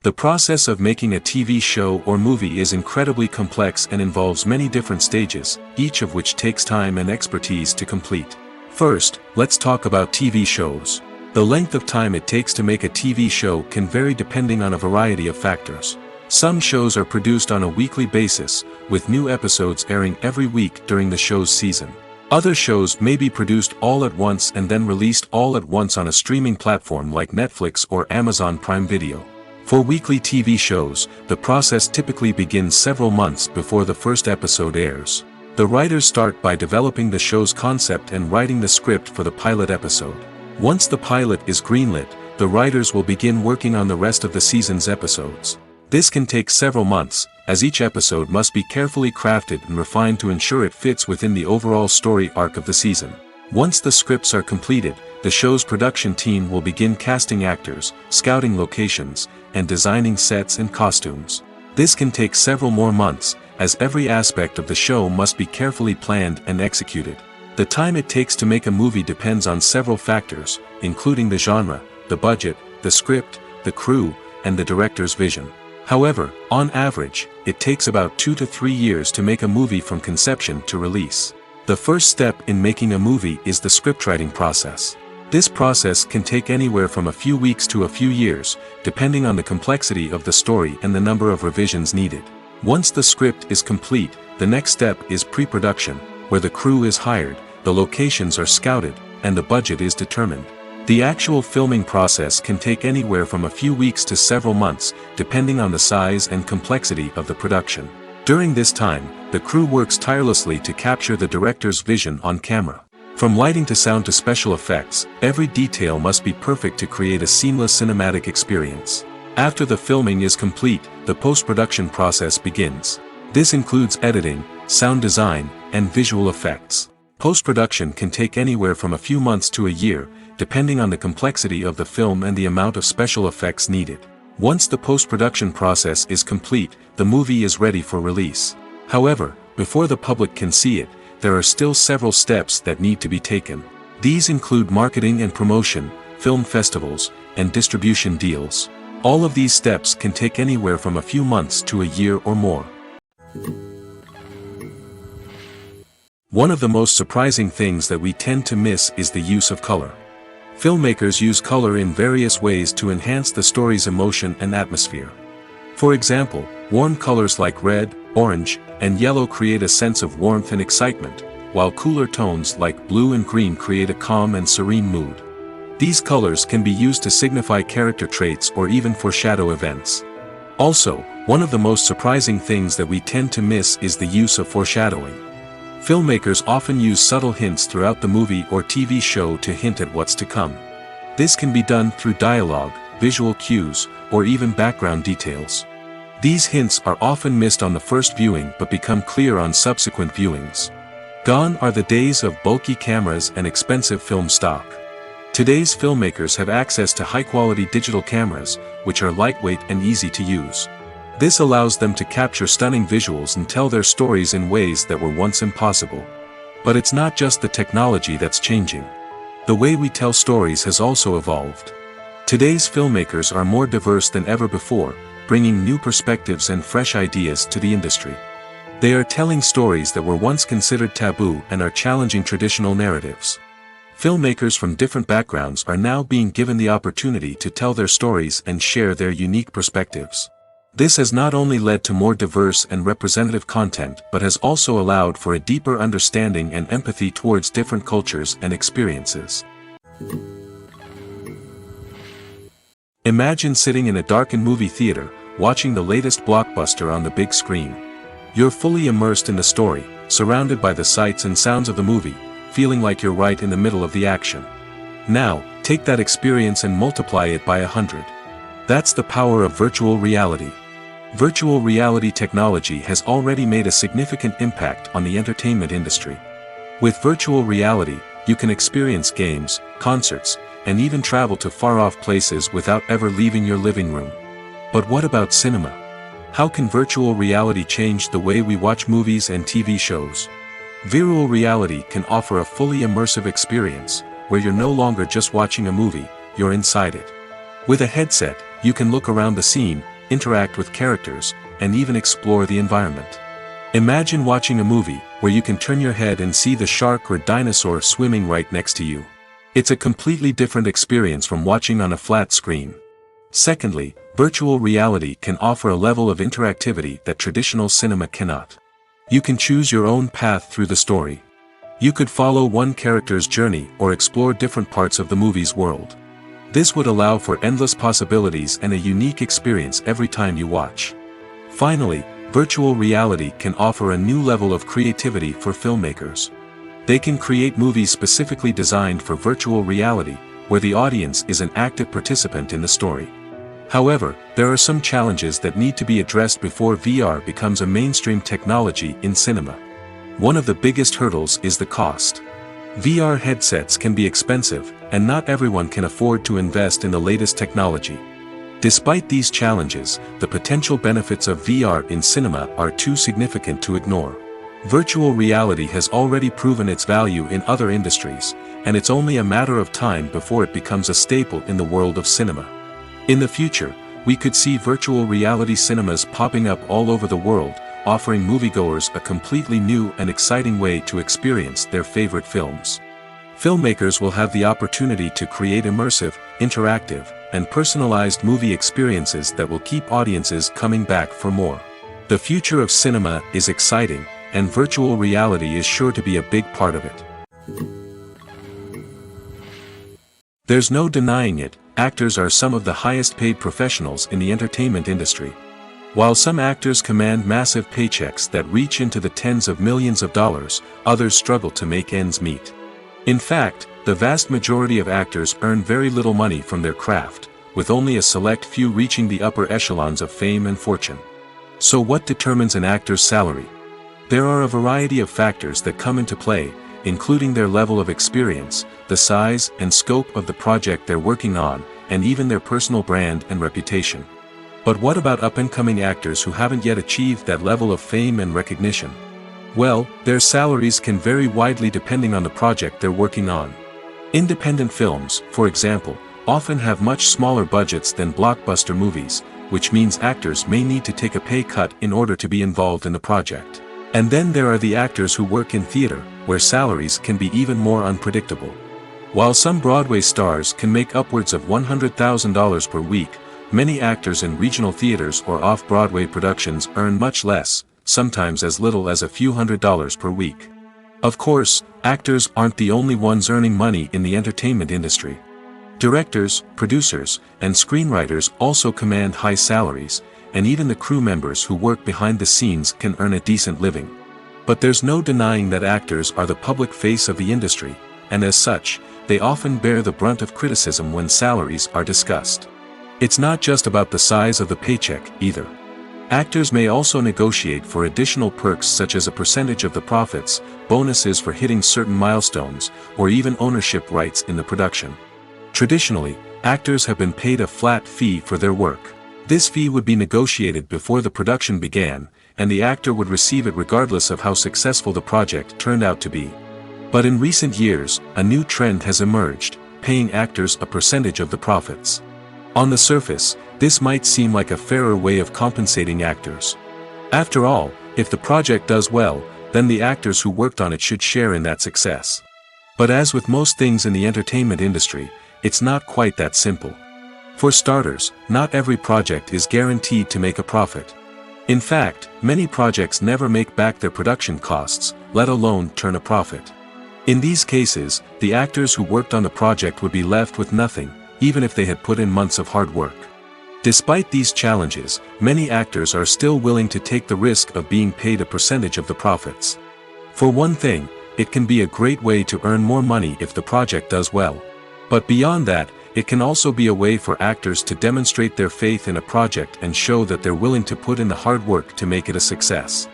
Speaker 2: The process of making a TV show or movie is incredibly complex and involves many different stages, each of which takes time and expertise to complete. First, let's talk about TV shows. The length of time it takes to make a TV show can vary depending on a variety of factors. Some shows are produced on a weekly basis, with new episodes airing every week during the show's season. Other shows may be produced all at once and then released all at once on a streaming platform like Netflix or Amazon Prime Video. For weekly TV shows, the process typically begins several months before the first episode airs. The writers start by developing the show's concept and writing the script for the pilot episode. Once the pilot is greenlit, the writers will begin working on the rest of the season's episodes. This can take several months, as each episode must be carefully crafted and refined to ensure it fits within the overall story arc of the season. Once the scripts are completed, the show's production team will begin casting actors, scouting locations, and designing sets and costumes. This can take several more months, as every aspect of the show must be carefully planned and executed. The time it takes to make a movie depends on several factors, including the genre, the budget, the script, the crew, and the director's vision. However, on average, it takes about 2 to 3 years to make a movie from conception to release. The first step in making a movie is the scriptwriting process. This process can take anywhere from a few weeks to a few years, depending on the complexity of the story and the number of revisions needed. Once the script is complete, the next step is pre-production, where the crew is hired, the locations are scouted, and the budget is determined. The actual filming process can take anywhere from a few weeks to several months, depending on the size and complexity of the production. During this time, the crew works tirelessly to capture the director's vision on camera. From lighting to sound to special effects, every detail must be perfect to create a seamless cinematic experience. After the filming is complete, the post-production process begins. This includes editing, sound design, and visual effects. Post-production can take anywhere from a few months to a year, depending on the complexity of the film and the amount of special effects needed. Once the post-production process is complete, the movie is ready for release. However, before the public can see it, there are still several steps that need to be taken. These include marketing and promotion, film festivals, and distribution deals. All of these steps can take anywhere from a few months to a year or more. One of the most surprising things that we tend to miss is the use of color. Filmmakers use color in various ways to enhance the story's emotion and atmosphere. For example, Warm colors like red, orange, and yellow create a sense of warmth and excitement, while cooler tones like blue and green create a calm and serene mood. These colors can be used to signify character traits or even foreshadow events. Also, one of the most surprising things that we tend to miss is the use of foreshadowing. Filmmakers often use subtle hints throughout the movie or TV show to hint at what's to come. This can be done through dialogue, visual cues, or even background details. These hints are often missed on the first viewing but become clear on subsequent viewings. Gone are the days of bulky cameras and expensive film stock. Today's filmmakers have access to high-quality digital cameras, which are lightweight and easy to use. This allows them to capture stunning visuals and tell their stories in ways that were once impossible. But it's not just the technology that's changing. The way we tell stories has also evolved. Today's filmmakers are more diverse than ever before, bringing new perspectives and fresh ideas to the industry. They are telling stories that were once considered taboo and are challenging traditional narratives. Filmmakers from different backgrounds are now being given the opportunity to tell their stories and share their unique perspectives. This has not only led to more diverse and representative content but has also allowed for a deeper understanding and empathy towards different cultures and experiences. Imagine sitting in a darkened movie theater, watching the latest blockbuster on the big screen. You're fully immersed in the story, surrounded by the sights and sounds of the movie, feeling like you're right in the middle of the action. Now, take that experience and multiply it by 100. That's the power of virtual reality. Virtual reality technology has already made a significant impact on the entertainment industry. With virtual reality, you can experience games, concerts, and even travel to far-off places without ever leaving your living room. But what about cinema? How can virtual reality change the way we watch movies and TV shows? Virtual reality can offer a fully immersive experience, where you're no longer just watching a movie, you're inside it. With a headset, you can look around the scene, interact with characters, and even explore the environment. Imagine watching a movie, where you can turn your head and see the shark or dinosaur swimming right next to you. It's a completely different experience from watching on a flat screen. Secondly, virtual reality can offer a level of interactivity that traditional cinema cannot. You can choose your own path through the story. You could follow one character's journey or explore different parts of the movie's world. This would allow for endless possibilities and a unique experience every time you watch. Finally, virtual reality can offer a new level of creativity for filmmakers. They can create movies specifically designed for virtual reality, where the audience is an active participant in the story. However, there are some challenges that need to be addressed before VR becomes a mainstream technology in cinema. One of the biggest hurdles is the cost. VR headsets can be expensive, and not everyone can afford to invest in the latest technology. Despite these challenges, the potential benefits of VR in cinema are too significant to ignore. Virtual reality has already proven its value in other industries, and it's only a matter of time before it becomes a staple in the world of cinema. In the future, we could see virtual reality cinemas popping up all over the world, offering moviegoers a completely new and exciting way to experience their favorite films. Filmmakers will have the opportunity to create immersive, interactive, and personalized movie experiences that will keep audiences coming back for more. The future of cinema is exciting, and virtual reality is sure to be a big part of it. There's no denying it, actors are some of the highest paid professionals in the entertainment industry. While some actors command massive paychecks that reach into the tens of millions of dollars, others struggle to make ends meet. In fact, the vast majority of actors earn very little money from their craft, with only a select few reaching the upper echelons of fame and fortune. So what determines an actor's salary? There are a variety of factors that come into play, including their level of experience, the size and scope of the project they're working on, and even their personal brand and reputation. But what about up-and-coming actors who haven't yet achieved that level of fame and recognition? Well, their salaries can vary widely depending on the project they're working on. Independent films, for example, often have much smaller budgets than blockbuster movies, which means actors may need to take a pay cut in order to be involved in the project. And then there are the actors who work in theater, where salaries can be even more unpredictable. While some Broadway stars can make upwards of $100,000 per week, many actors in regional theaters or off-Broadway productions earn much less, sometimes as little as a few $100s per week. Of course, actors aren't the only ones earning money in the entertainment industry. Directors, producers, and screenwriters also command high salaries, and even the crew members who work behind the scenes can earn a decent living. But there's no denying that actors are the public face of the industry, and as such, they often bear the brunt of criticism when salaries are discussed. It's not just about the size of the paycheck, either. Actors may also negotiate for additional perks such as a percentage of the profits, bonuses for hitting certain milestones, or even ownership rights in the production. Traditionally, actors have been paid a flat fee for their work. This fee would be negotiated before the production began, and the actor would receive it regardless of how successful the project turned out to be. But in recent years, a new trend has emerged, paying actors a percentage of the profits. On the surface, this might seem like a fairer way of compensating actors. After all, if the project does well, then the actors who worked on it should share in that success. But as with most things in the entertainment industry, it's not quite that simple. For starters, not every project is guaranteed to make a profit. In fact, many projects never make back their production costs, let alone turn a profit. In these cases, the actors who worked on the project would be left with nothing, even if they had put in months of hard work. Despite these challenges, many actors are still willing to take the risk of being paid a percentage of the profits. For one thing, it can be a great way to earn more money if the project does well. But beyond that, it can also be a way for actors to demonstrate their faith in a project and show that they're willing to put in the hard work to make it a success.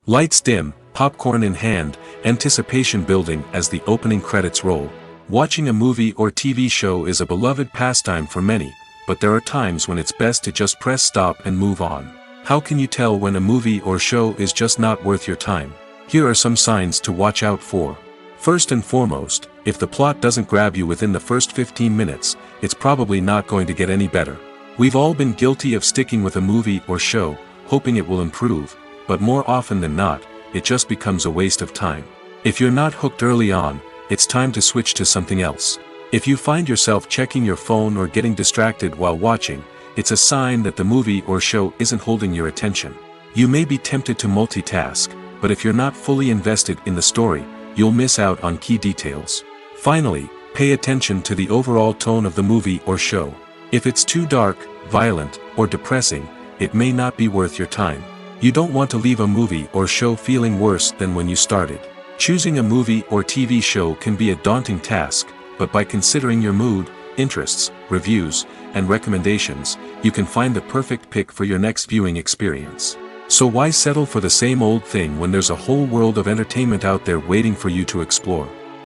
Speaker 2: Lights dim, popcorn in hand, anticipation building as the opening credits roll. Watching a movie or TV show is a beloved pastime for many, but there are times when it's best to just press stop and move on. How can you tell when a movie or show is just not worth your time? Here are some signs to watch out for. First and foremost, if the plot doesn't grab you within the first 15 minutes, it's probably not going to get any better. We've all been guilty of sticking with a movie or show, hoping it will improve, but more often than not, it just becomes a waste of time. If you're not hooked early on, it's time to switch to something else. If you find yourself checking your phone or getting distracted while watching, it's a sign that the movie or show isn't holding your attention. You may be tempted to multitask, but if you're not fully invested in the story, you'll miss out on key details. Finally, pay attention to the overall tone of the movie or show. If it's too dark, violent, or depressing, it may not be worth your time. You don't want to leave a movie or show feeling worse than when you started. Choosing a movie or TV show can be a daunting task, but by considering your mood, interests, reviews, and recommendations, you can find the perfect pick for your next viewing experience. So why settle for the same old thing when there's a whole world of entertainment out there waiting for you to explore?